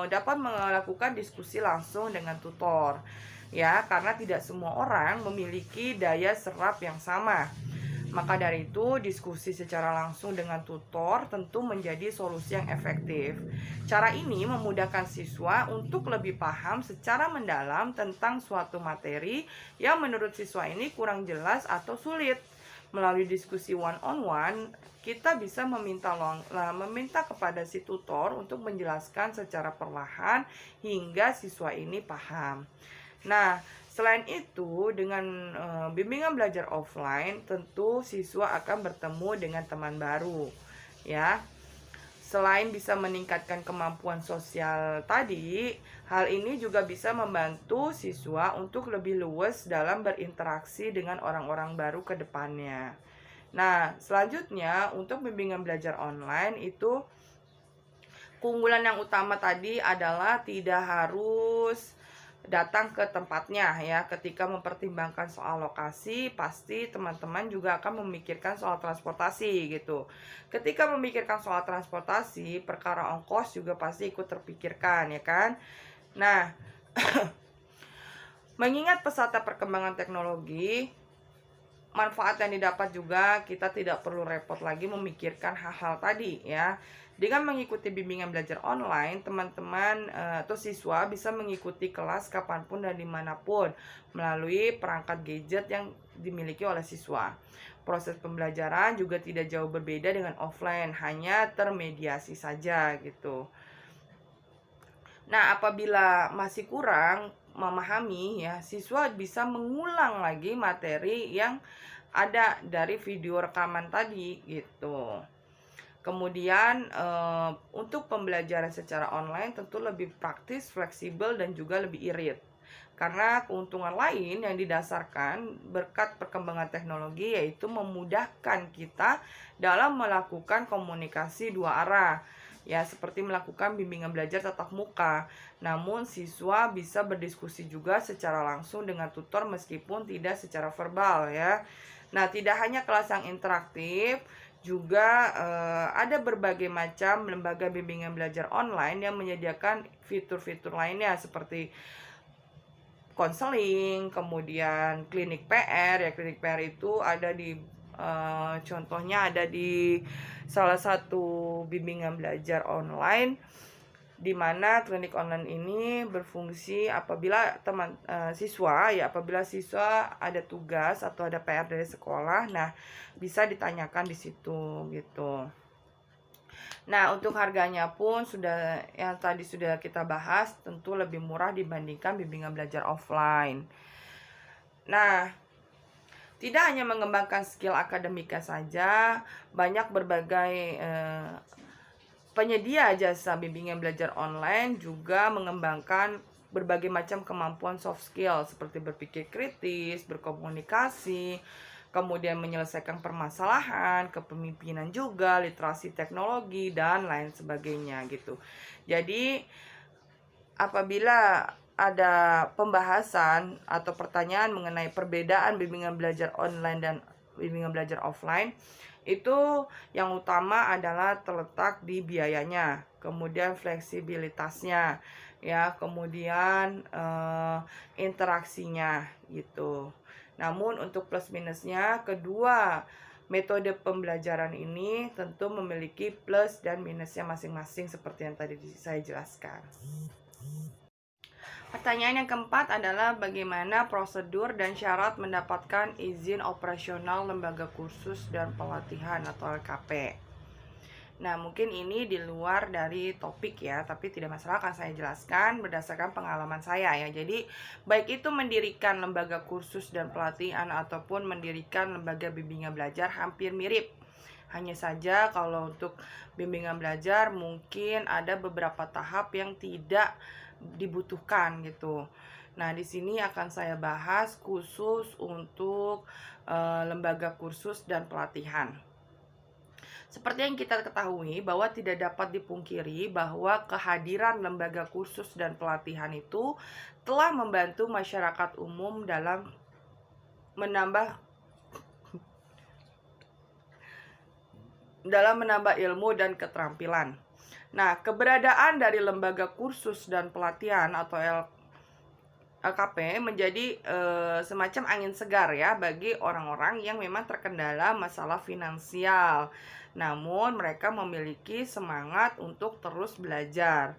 dapat melakukan diskusi langsung dengan tutor. Ya, karena tidak semua orang memiliki daya serap yang sama. Maka dari itu, diskusi secara langsung dengan tutor tentu menjadi solusi yang efektif. Cara ini memudahkan siswa untuk lebih paham secara mendalam tentang suatu materi yang menurut siswa ini kurang jelas atau sulit. Melalui diskusi one-on-one, kita bisa meminta kepada si tutor untuk menjelaskan secara perlahan hingga siswa ini paham. Nah, selain itu, dengan bimbingan belajar offline, tentu siswa akan bertemu dengan teman baru, ya. Selain bisa meningkatkan kemampuan sosial tadi, hal ini juga bisa membantu siswa untuk lebih luas dalam berinteraksi dengan orang-orang baru ke depannya. Nah, selanjutnya untuk bimbingan belajar online itu keunggulan yang utama tadi adalah tidak harus datang ke tempatnya ya. Ketika mempertimbangkan soal lokasi, pasti teman-teman juga akan memikirkan soal transportasi gitu. Ketika memikirkan soal transportasi, perkara ongkos juga pasti ikut terpikirkan ya kan. Nah, mengingat pesatnya perkembangan teknologi, manfaat yang didapat juga kita tidak perlu repot lagi memikirkan hal-hal tadi ya. Dengan mengikuti bimbingan belajar online, teman-teman atau siswa bisa mengikuti kelas kapanpun dan dimanapun melalui perangkat gadget yang dimiliki oleh siswa. Proses pembelajaran juga tidak jauh berbeda dengan offline, hanya termediasi saja gitu. Nah, apabila masih kurang memahami ya, siswa bisa mengulang lagi materi yang ada dari video rekaman tadi gitu. Kemudian untuk pembelajaran secara online tentu lebih praktis, fleksibel, dan juga lebih irit. Karena keuntungan lain yang didasarkan berkat perkembangan teknologi yaitu memudahkan kita dalam melakukan komunikasi dua arah. Ya, seperti melakukan bimbingan belajar tatap muka. Namun siswa bisa berdiskusi juga secara langsung dengan tutor meskipun tidak secara verbal ya. Nah, tidak hanya kelas yang interaktif, juga ada berbagai macam lembaga bimbingan belajar online yang menyediakan fitur-fitur lainnya seperti konseling, kemudian klinik PR. Ya, klinik PR itu ada di contohnya ada di salah satu bimbingan belajar online di mana klinik online ini berfungsi apabila apabila siswa ada tugas atau ada PR dari sekolah, nah bisa ditanyakan di situ gitu. Nah, untuk harganya pun yang tadi sudah kita bahas, tentu lebih murah dibandingkan bimbingan belajar offline. Nah, tidak hanya mengembangkan skill akademika saja, banyak berbagai penyedia jasa bimbingan belajar online juga mengembangkan berbagai macam kemampuan soft skill seperti berpikir kritis, berkomunikasi, kemudian menyelesaikan permasalahan, kepemimpinan juga, literasi teknologi, dan lain sebagainya gitu. Jadi apabila ada pembahasan atau pertanyaan mengenai perbedaan bimbingan belajar online dan bimbingan belajar offline, itu yang utama adalah terletak di biayanya, kemudian fleksibilitasnya, ya, kemudian interaksinya gitu. Namun untuk plus minusnya, kedua metode pembelajaran ini tentu memiliki plus dan minusnya masing-masing seperti yang tadi saya jelaskan. Pertanyaan yang keempat adalah bagaimana prosedur dan syarat mendapatkan izin operasional lembaga kursus dan pelatihan atau LKP. Nah, mungkin ini di luar dari topik ya, tapi tidak masalah, akan saya jelaskan berdasarkan pengalaman saya ya. Jadi, baik itu mendirikan lembaga kursus dan pelatihan ataupun mendirikan lembaga bimbingan belajar hampir mirip. Hanya saja kalau untuk bimbingan belajar mungkin ada beberapa tahap yang tidak dibutuhkan gitu. Nah, di sini akan saya bahas khusus untuk lembaga kursus dan pelatihan. Seperti yang kita ketahui bahwa tidak dapat dipungkiri bahwa kehadiran lembaga kursus dan pelatihan itu telah membantu masyarakat umum dalam menambah ilmu dan keterampilan. Nah, keberadaan dari lembaga kursus dan pelatihan atau LKP menjadi semacam angin segar ya bagi orang-orang yang memang terkendala masalah finansial. Namun mereka memiliki semangat untuk terus belajar.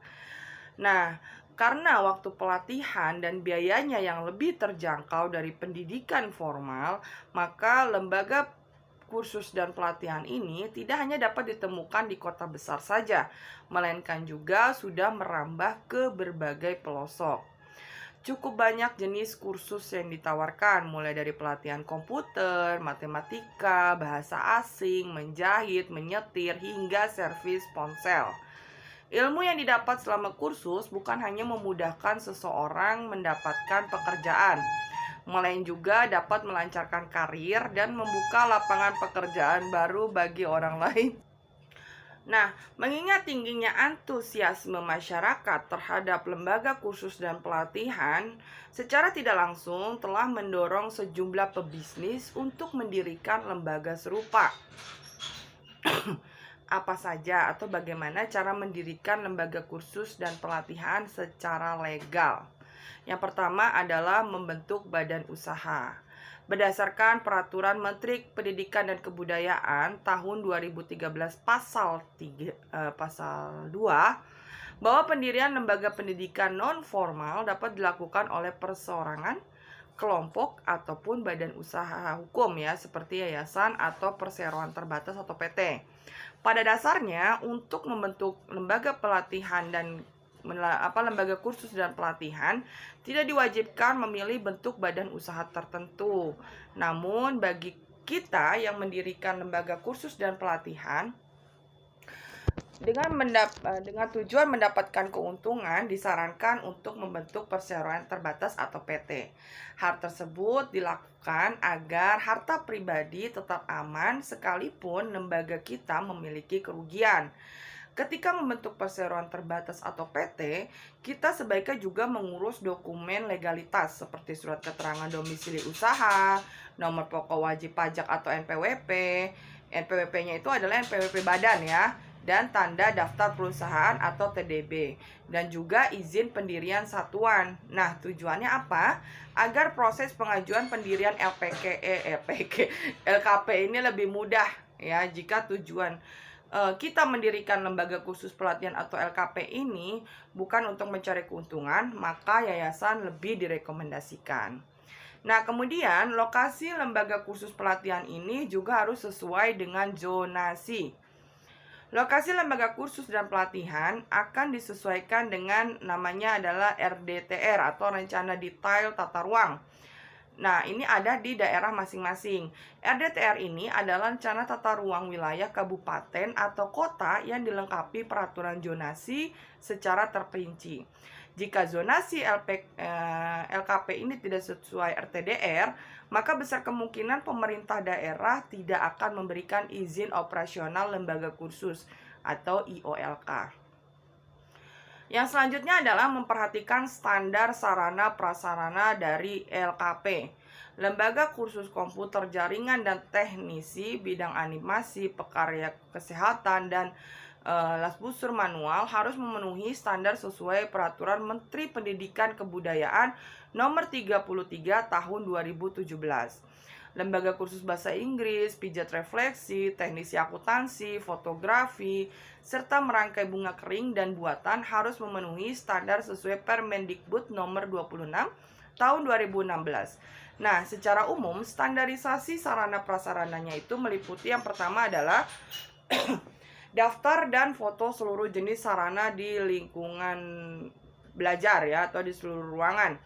Nah, karena waktu pelatihan dan biayanya yang lebih terjangkau dari pendidikan formal, maka lembaga kursus dan pelatihan ini tidak hanya dapat ditemukan di kota besar saja, melainkan juga sudah merambah ke berbagai pelosok. Cukup banyak jenis kursus yang ditawarkan, mulai dari pelatihan komputer, matematika, bahasa asing, menjahit, menyetir, hingga servis ponsel. Ilmu yang didapat selama kursus bukan hanya memudahkan seseorang mendapatkan pekerjaan, melainkan juga dapat melancarkan karir dan membuka lapangan pekerjaan baru bagi orang lain. Nah, mengingat tingginya antusiasme masyarakat terhadap lembaga kursus dan pelatihan, secara tidak langsung telah mendorong sejumlah pebisnis untuk mendirikan lembaga serupa. Apa saja atau bagaimana cara mendirikan lembaga kursus dan pelatihan secara legal? Yang pertama adalah membentuk badan usaha. Berdasarkan Peraturan Menteri Pendidikan dan Kebudayaan tahun 2013 pasal 2, bahwa pendirian lembaga pendidikan non formal dapat dilakukan oleh perseorangan, kelompok ataupun badan usaha hukum ya, seperti yayasan atau perseroan terbatas atau PT. Pada dasarnya untuk membentuk lembaga pelatihan dan lembaga kursus dan pelatihan tidak diwajibkan memilih bentuk badan usaha tertentu. Namun bagi kita yang mendirikan lembaga kursus dan pelatihan dengan tujuan mendapatkan keuntungan, disarankan untuk membentuk perseroan terbatas atau PT. Hal tersebut dilakukan agar harta pribadi tetap aman sekalipun lembaga kita memiliki kerugian. Ketika membentuk perseroan terbatas atau PT, kita sebaiknya juga mengurus dokumen legalitas seperti surat keterangan domisili usaha, nomor pokok wajib pajak atau NPWP. NPWP-nya itu adalah NPWP badan ya, dan tanda daftar perusahaan atau TDB, dan juga izin pendirian satuan. Nah, tujuannya apa? Agar proses pengajuan pendirian LKP ini lebih mudah ya, jika tujuan kita mendirikan lembaga kursus pelatihan atau LKP ini bukan untuk mencari keuntungan, maka yayasan lebih direkomendasikan. Nah, kemudian lokasi lembaga kursus pelatihan ini juga harus sesuai dengan zonasi. Lokasi lembaga kursus dan pelatihan akan disesuaikan dengan namanya adalah RDTR atau Rencana Detail Tata Ruang. Nah, ini ada di daerah masing-masing. RDTR ini adalah rencana tata ruang wilayah kabupaten atau kota yang dilengkapi peraturan zonasi secara terperinci. Jika zonasi LKP ini tidak sesuai RTDR, maka besar kemungkinan pemerintah daerah tidak akan memberikan izin operasional lembaga kursus atau IOLK. Yang selanjutnya adalah memperhatikan standar sarana prasarana dari LKP. Lembaga kursus komputer jaringan dan teknisi bidang animasi, pekarya kesehatan, dan lasbusur manual harus memenuhi standar sesuai peraturan Menteri Pendidikan Kebudayaan nomor 33 tahun 2017. Lembaga kursus bahasa Inggris, pijat refleksi, teknisi akuntansi, fotografi, serta merangkai bunga kering dan buatan harus memenuhi standar sesuai Permendikbud nomor 26 tahun 2016. Nah, secara umum standarisasi sarana prasarananya itu meliputi yang pertama adalah daftar dan foto seluruh jenis sarana di lingkungan belajar ya atau di seluruh ruangan.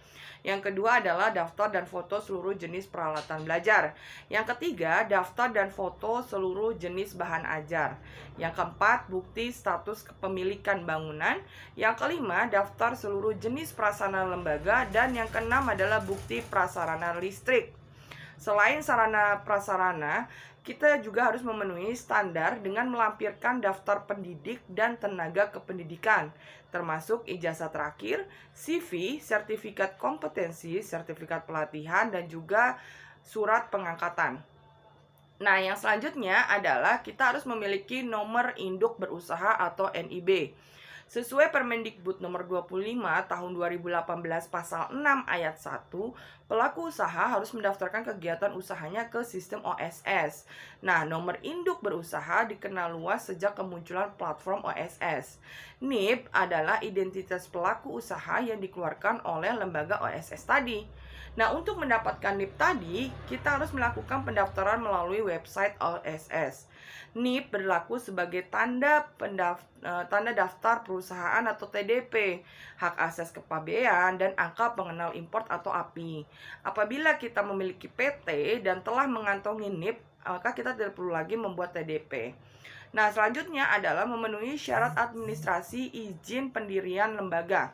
Yang kedua adalah daftar dan foto seluruh jenis peralatan belajar. Yang ketiga, daftar dan foto seluruh jenis bahan ajar. Yang keempat, bukti status kepemilikan bangunan. Yang kelima, daftar seluruh jenis prasarana lembaga. Dan yang keenam adalah bukti prasarana listrik. Selain sarana prasarana, kita juga harus memenuhi standar dengan melampirkan daftar pendidik dan tenaga kependidikan, termasuk ijazah terakhir, CV, sertifikat kompetensi, sertifikat pelatihan, dan juga surat pengangkatan. Nah, yang selanjutnya adalah kita harus memiliki nomor induk berusaha atau NIB. Sesuai Permendikbud nomor 25 tahun 2018 pasal 6 ayat 1, pelaku usaha harus mendaftarkan kegiatan usahanya ke sistem OSS. Nah, nomor induk berusaha dikenal luas sejak kemunculan platform OSS. NIB adalah identitas pelaku usaha yang dikeluarkan oleh lembaga OSS tadi. Nah, untuk mendapatkan NIB tadi, kita harus melakukan pendaftaran melalui website OSS. NIB berlaku sebagai tanda daftar perusahaan atau TDP, hak akses kepabean, dan angka pengenal import atau API. Apabila kita memiliki PT dan telah mengantongi NIB, maka kita tidak perlu lagi membuat TDP. Nah, selanjutnya adalah memenuhi syarat administrasi izin pendirian lembaga.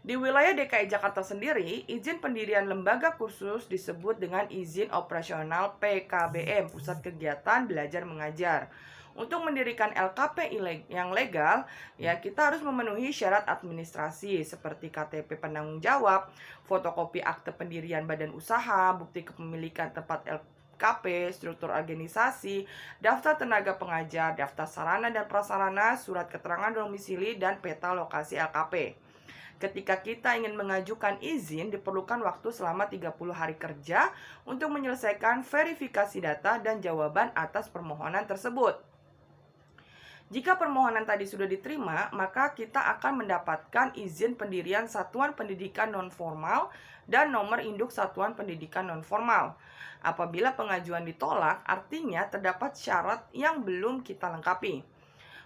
Di wilayah DKI Jakarta sendiri, izin pendirian lembaga kursus disebut dengan izin operasional PKBM, Pusat Kegiatan Belajar Mengajar. Untuk mendirikan LKP yang legal, ya kita harus memenuhi syarat administrasi seperti KTP penanggung jawab, fotokopi akte pendirian badan usaha, bukti kepemilikan tempat LKP, struktur organisasi, daftar tenaga pengajar, daftar sarana dan prasarana, surat keterangan domisili, dan peta lokasi LKP. Ketika kita ingin mengajukan izin, diperlukan waktu selama 30 hari kerja untuk menyelesaikan verifikasi data dan jawaban atas permohonan tersebut. Jika permohonan tadi sudah diterima, maka kita akan mendapatkan izin pendirian satuan pendidikan non-formal dan nomor induk satuan pendidikan non-formal. Apabila pengajuan ditolak, artinya terdapat syarat yang belum kita lengkapi.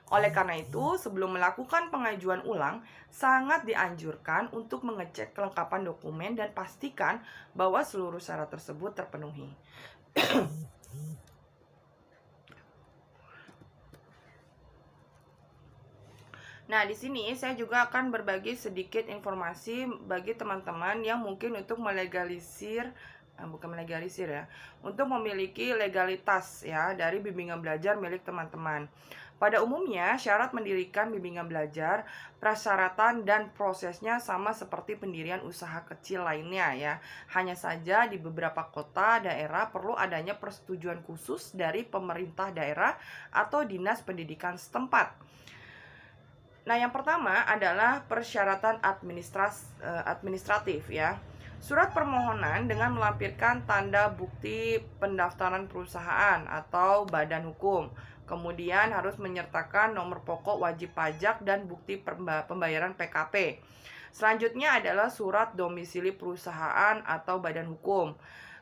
Oleh karena itu, sebelum melakukan pengajuan ulang, sangat dianjurkan untuk mengecek kelengkapan dokumen dan pastikan bahwa seluruh syarat tersebut terpenuhi. Nah, di sini saya juga akan berbagi sedikit informasi bagi teman-teman yang mungkin untuk untuk memiliki legalitas ya dari bimbingan belajar milik teman-teman. Pada umumnya, syarat mendirikan bimbingan belajar, persyaratan dan prosesnya sama seperti pendirian usaha kecil lainnya ya. Hanya saja di beberapa kota daerah perlu adanya persetujuan khusus dari pemerintah daerah atau dinas pendidikan setempat. Nah, yang pertama adalah persyaratan administratif ya. Surat permohonan dengan melampirkan tanda bukti pendaftaran perusahaan atau badan hukum, Kemudian harus menyertakan nomor pokok wajib pajak dan bukti pembayaran PKP. Selanjutnya adalah surat domisili perusahaan atau badan hukum.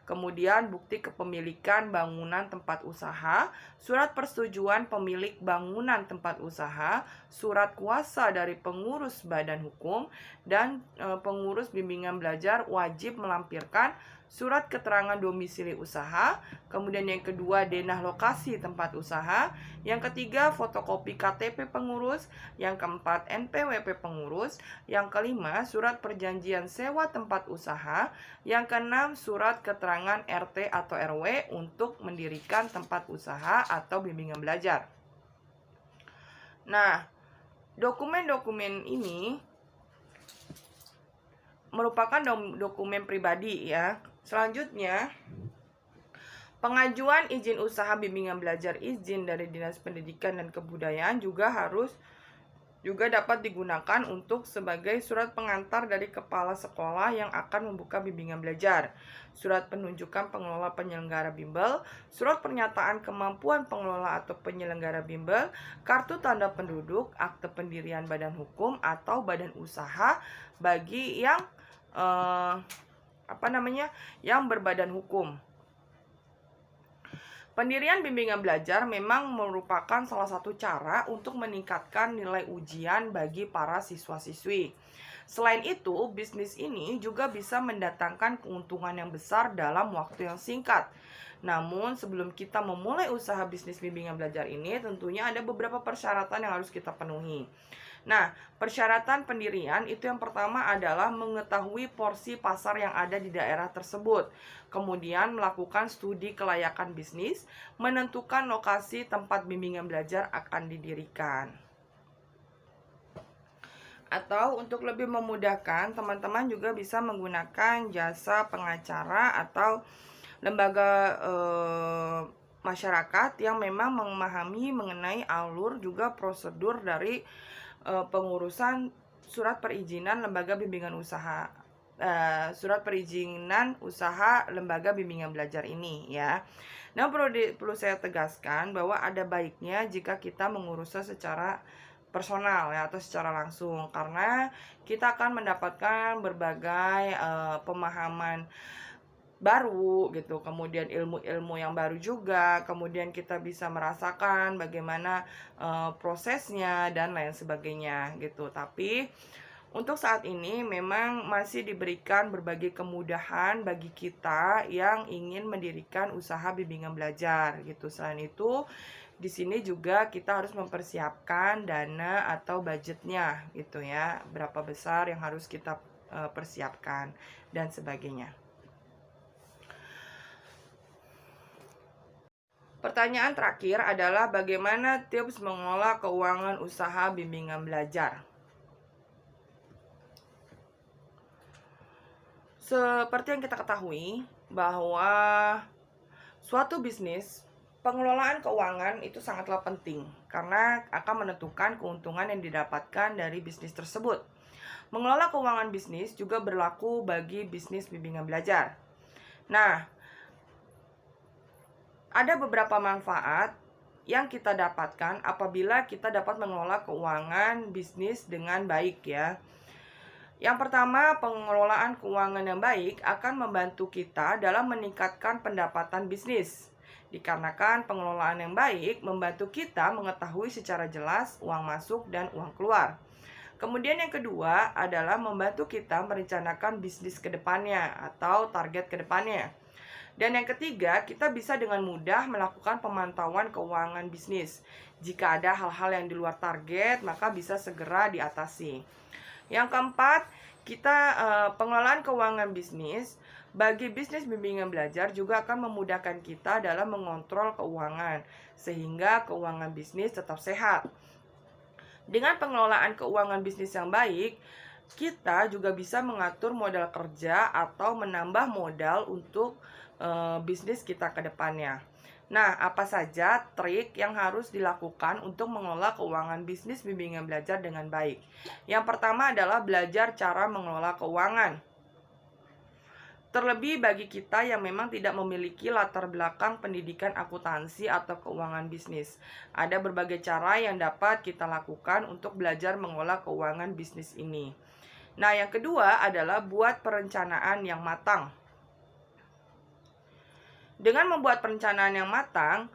Kemudian bukti kepemilikan bangunan tempat usaha, surat persetujuan pemilik bangunan tempat usaha, surat kuasa dari pengurus badan hukum, dan pengurus bimbingan belajar wajib melampirkan surat keterangan domisili usaha, kemudian yang kedua denah lokasi tempat usaha, yang ketiga fotokopi KTP pengurus, yang keempat NPWP pengurus, yang kelima surat perjanjian sewa tempat usaha, yang keenam surat keterangan RT atau RW untuk mendirikan tempat usaha atau bimbingan belajar. Nah, dokumen-dokumen ini merupakan dokumen pribadi ya. Selanjutnya, pengajuan izin usaha bimbingan belajar izin dari Dinas Pendidikan dan Kebudayaan juga dapat digunakan untuk sebagai surat pengantar dari kepala sekolah yang akan membuka bimbingan belajar, surat penunjukan pengelola penyelenggara bimbel, surat pernyataan kemampuan pengelola atau penyelenggara bimbel, kartu tanda penduduk, akte pendirian badan hukum atau badan usaha bagi yang yang berbadan hukum. Pendirian bimbingan belajar memang merupakan salah satu cara untuk meningkatkan nilai ujian bagi para siswa-siswi. Selain itu, bisnis ini juga bisa mendatangkan keuntungan yang besar dalam waktu yang singkat. Namun, sebelum kita memulai usaha bisnis bimbingan belajar ini, tentunya ada beberapa persyaratan yang harus kita penuhi. Nah, persyaratan pendirian itu yang pertama adalah mengetahui porsi pasar yang ada di daerah tersebut. Kemudian melakukan studi kelayakan bisnis, menentukan lokasi tempat bimbingan belajar akan didirikan. Atau untuk lebih memudahkan, teman-teman juga bisa menggunakan jasa pengacara atau lembaga masyarakat yang memang memahami mengenai alur juga prosedur dari pengurusan surat perizinan lembaga bimbingan usaha, surat perizinan usaha lembaga bimbingan belajar ini ya. Nah, perlu saya tegaskan bahwa ada baiknya jika kita mengurusnya secara personal ya atau secara langsung, karena kita akan mendapatkan berbagai pemahaman baru gitu, kemudian ilmu-ilmu yang baru juga, kemudian kita bisa merasakan bagaimana prosesnya dan lain sebagainya gitu. Tapi untuk saat ini memang masih diberikan berbagai kemudahan bagi kita yang ingin mendirikan usaha bimbingan belajar gitu. Selain itu, di sini juga kita harus mempersiapkan dana atau budgetnya gitu ya, berapa besar yang harus kita persiapkan dan sebagainya. Pertanyaan terakhir adalah bagaimana tips mengelola keuangan usaha bimbingan belajar. Seperti yang kita ketahui bahwa suatu bisnis, pengelolaan keuangan itu sangatlah penting karena akan menentukan keuntungan yang didapatkan dari bisnis tersebut. Mengelola keuangan bisnis juga berlaku bagi bisnis bimbingan belajar. Nah, ada beberapa manfaat yang kita dapatkan apabila kita dapat mengelola keuangan bisnis dengan baik ya. Yang pertama, pengelolaan keuangan yang baik akan membantu kita dalam meningkatkan pendapatan bisnis. Dikarenakan pengelolaan yang baik membantu kita mengetahui secara jelas uang masuk dan uang keluar. Kemudian yang kedua adalah membantu kita merencanakan bisnis ke depannya atau target ke depannya. Dan yang ketiga, kita bisa dengan mudah melakukan pemantauan keuangan bisnis. Jika ada hal-hal yang di luar target, maka bisa segera diatasi. Yang keempat, pengelolaan keuangan bisnis bagi bisnis bimbingan belajar juga akan memudahkan kita dalam mengontrol keuangan, sehingga keuangan bisnis tetap sehat. Dengan pengelolaan keuangan bisnis yang baik, kita juga bisa mengatur modal kerja atau menambah modal untuk bisnis kita ke depannya. Nah, apa saja trik yang harus dilakukan untuk mengelola keuangan bisnis bimbingan belajar dengan baik? Yang pertama adalah belajar cara mengelola keuangan. Terlebih bagi kita yang memang tidak memiliki latar belakang pendidikan akuntansi atau keuangan bisnis. Ada berbagai cara yang dapat kita lakukan untuk belajar mengolah keuangan bisnis ini. Nah, yang kedua adalah buat perencanaan yang matang. Dengan membuat perencanaan yang matang,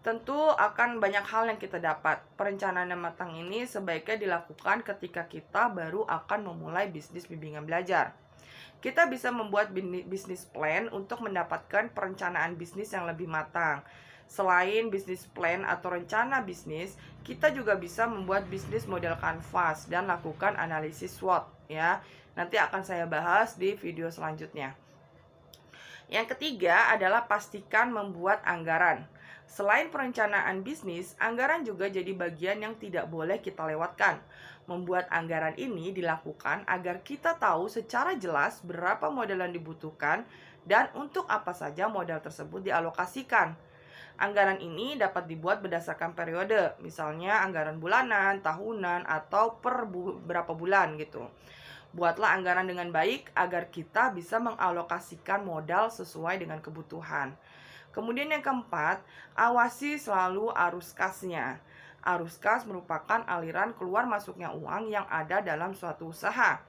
tentu akan banyak hal yang kita dapat. Perencanaan yang matang ini sebaiknya dilakukan ketika kita baru akan memulai bisnis bimbingan belajar. Kita bisa membuat bisnis plan untuk mendapatkan perencanaan bisnis yang lebih matang. Selain bisnis plan atau rencana bisnis, kita juga bisa membuat bisnis model kanvas dan lakukan analisis SWOT ya. Nanti akan saya bahas di video selanjutnya. Yang ketiga adalah pastikan membuat anggaran. Selain perencanaan bisnis, anggaran juga jadi bagian yang tidak boleh kita lewatkan. Membuat anggaran ini dilakukan agar kita tahu secara jelas berapa modal yang dibutuhkan dan untuk apa saja modal tersebut dialokasikan. Anggaran ini dapat dibuat berdasarkan periode, misalnya anggaran bulanan, tahunan, atau per berapa bulan gitu. Buatlah anggaran dengan baik agar kita bisa mengalokasikan modal sesuai dengan kebutuhan. Kemudian yang keempat, awasi selalu arus kasnya. Arus kas merupakan aliran keluar masuknya uang yang ada dalam suatu usaha.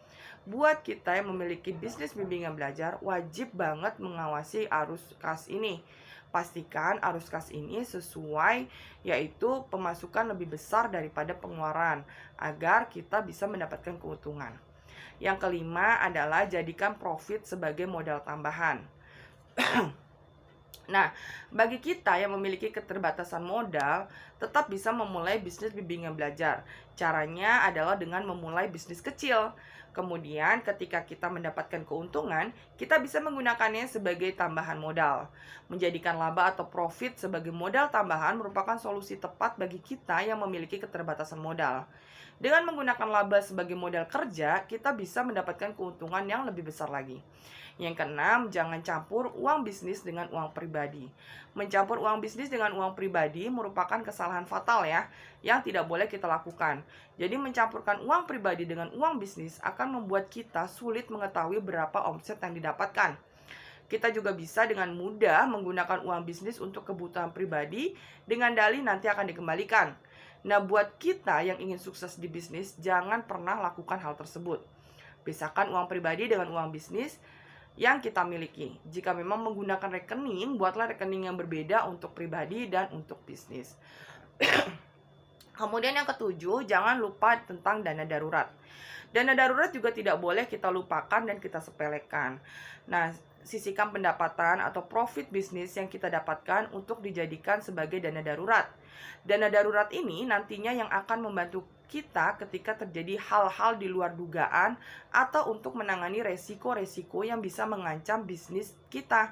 Buat kita yang memiliki bisnis bimbingan belajar, wajib banget mengawasi arus kas ini. Pastikan arus kas ini sesuai, yaitu pemasukan lebih besar daripada pengeluaran, agar kita bisa mendapatkan keuntungan. Yang kelima adalah jadikan profit sebagai modal tambahan. Nah, bagi kita yang memiliki keterbatasan modal, tetap bisa memulai bisnis bimbingan belajar. Caranya adalah dengan memulai bisnis kecil. Kemudian, ketika kita mendapatkan keuntungan, kita bisa menggunakannya sebagai tambahan modal. Menjadikan laba atau profit sebagai modal tambahan merupakan solusi tepat bagi kita yang memiliki keterbatasan modal. Dengan menggunakan laba sebagai modal kerja, kita bisa mendapatkan keuntungan yang lebih besar lagi. Yang keenam, jangan campur uang bisnis dengan uang pribadi. Mencampur uang bisnis dengan uang pribadi merupakan kesalahan fatal ya, yang tidak boleh kita lakukan. Jadi mencampurkan uang pribadi dengan uang bisnis akan membuat kita sulit mengetahui berapa omset yang didapatkan. Kita juga bisa dengan mudah menggunakan uang bisnis untuk kebutuhan pribadi dengan dalih nanti akan dikembalikan. Nah, buat kita yang ingin sukses di bisnis, jangan pernah lakukan hal tersebut. Pisahkan uang pribadi dengan uang bisnis yang kita miliki. Jika memang menggunakan rekening, buatlah rekening yang berbeda untuk pribadi dan untuk bisnis. Kemudian yang ketujuh, jangan lupa tentang dana darurat. Dana darurat juga tidak boleh kita lupakan dan kita sepelekan. Nah, sisihkan pendapatan atau profit bisnis yang kita dapatkan untuk dijadikan sebagai dana darurat. Dana darurat ini nantinya yang akan membantu kita ketika terjadi hal-hal di luar dugaan atau untuk menangani resiko-resiko yang bisa mengancam bisnis kita.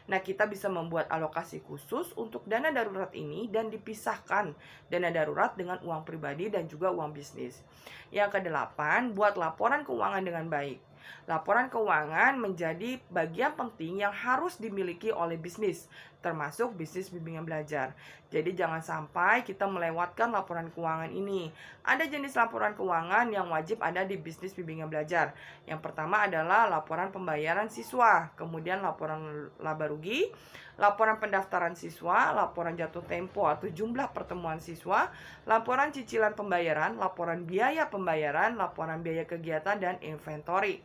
Nah, kita bisa membuat alokasi khusus untuk dana darurat ini dan dipisahkan dana darurat dengan uang pribadi dan juga uang bisnis. Yang kedelapan, buat laporan keuangan dengan baik. Laporan keuangan menjadi bagian penting yang harus dimiliki oleh bisnis, termasuk bisnis bimbingan belajar. Jadi jangan sampai kita melewatkan laporan keuangan ini. Ada jenis laporan keuangan yang wajib ada di bisnis bimbingan belajar. Yang pertama adalah laporan pembayaran siswa, kemudian laporan laba rugi, laporan pendaftaran siswa, laporan jatuh tempo atau jumlah pertemuan siswa, laporan cicilan pembayaran, laporan biaya pembayaran, laporan biaya kegiatan, dan inventory.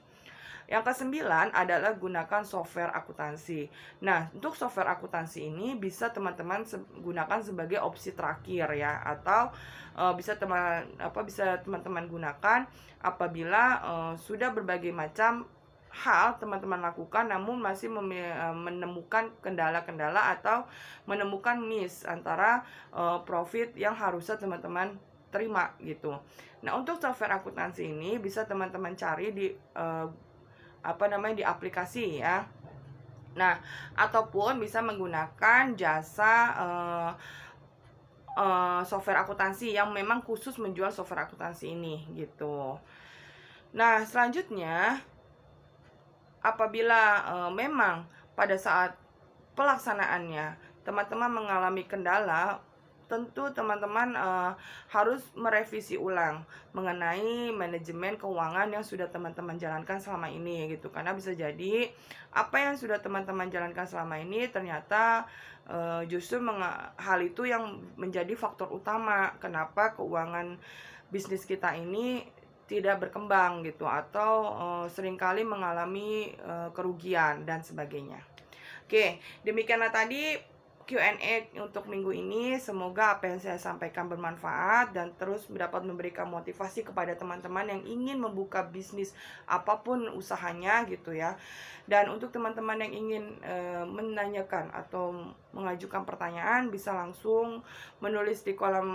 Yang kesembilan adalah gunakan software akuntansi. Nah, untuk software akuntansi ini bisa teman-teman gunakan sebagai opsi terakhir ya, atau bisa teman-teman gunakan apabila sudah berbagai macam hal teman-teman lakukan namun masih menemukan kendala-kendala atau menemukan miss antara profit yang harusnya teman-teman terima gitu. Nah, untuk software akuntansi ini bisa teman-teman cari di di aplikasi ya. Nah, ataupun bisa menggunakan jasa software akuntansi yang memang khusus menjual software akuntansi ini gitu. Nah, selanjutnya apabila memang pada saat pelaksanaannya teman-teman mengalami kendala, tentu teman-teman harus merevisi ulang mengenai manajemen keuangan yang sudah teman-teman jalankan selama ini gitu. Karena bisa jadi apa yang sudah teman-teman jalankan selama ini ternyata justru hal itu yang menjadi faktor utama kenapa keuangan bisnis kita ini tidak berkembang gitu, atau seringkali mengalami kerugian dan sebagainya. Oke, demikianlah tadi Q&A untuk minggu ini. Semoga apa yang saya sampaikan bermanfaat dan terus dapat memberikan motivasi kepada teman-teman yang ingin membuka bisnis apapun usahanya gitu ya. Dan untuk teman-teman yang ingin menanyakan atau mengajukan pertanyaan, bisa langsung menulis di kolom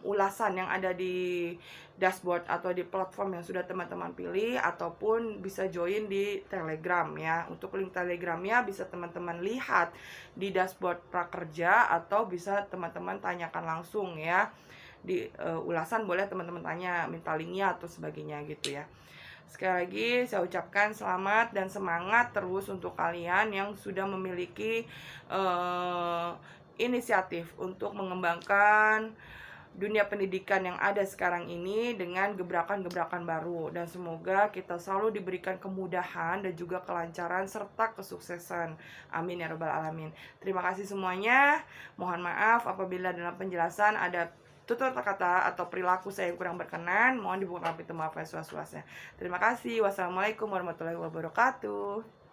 ulasan yang ada di dashboard atau di platform yang sudah teman-teman pilih, ataupun bisa join di Telegram ya. Untuk link Telegramnya bisa teman-teman lihat di dashboard prakerja, atau bisa teman-teman tanyakan langsung ya di ulasan. Boleh teman-teman tanya, minta linknya atau sebagainya gitu ya. Sekali lagi saya ucapkan selamat dan semangat terus untuk kalian yang sudah memiliki inisiatif untuk mengembangkan dunia pendidikan yang ada sekarang ini dengan gebrakan-gebrakan baru. Dan semoga kita selalu diberikan kemudahan dan juga kelancaran serta kesuksesan. Amin ya rabbal alamin. Terima kasih semuanya. Mohon maaf apabila dalam penjelasan ada tutur kata atau perilaku saya yang kurang berkenan. Mohon dibuka pintu maaf yang seluas-luasnya. Terima kasih. Wassalamualaikum warahmatullahi wabarakatuh.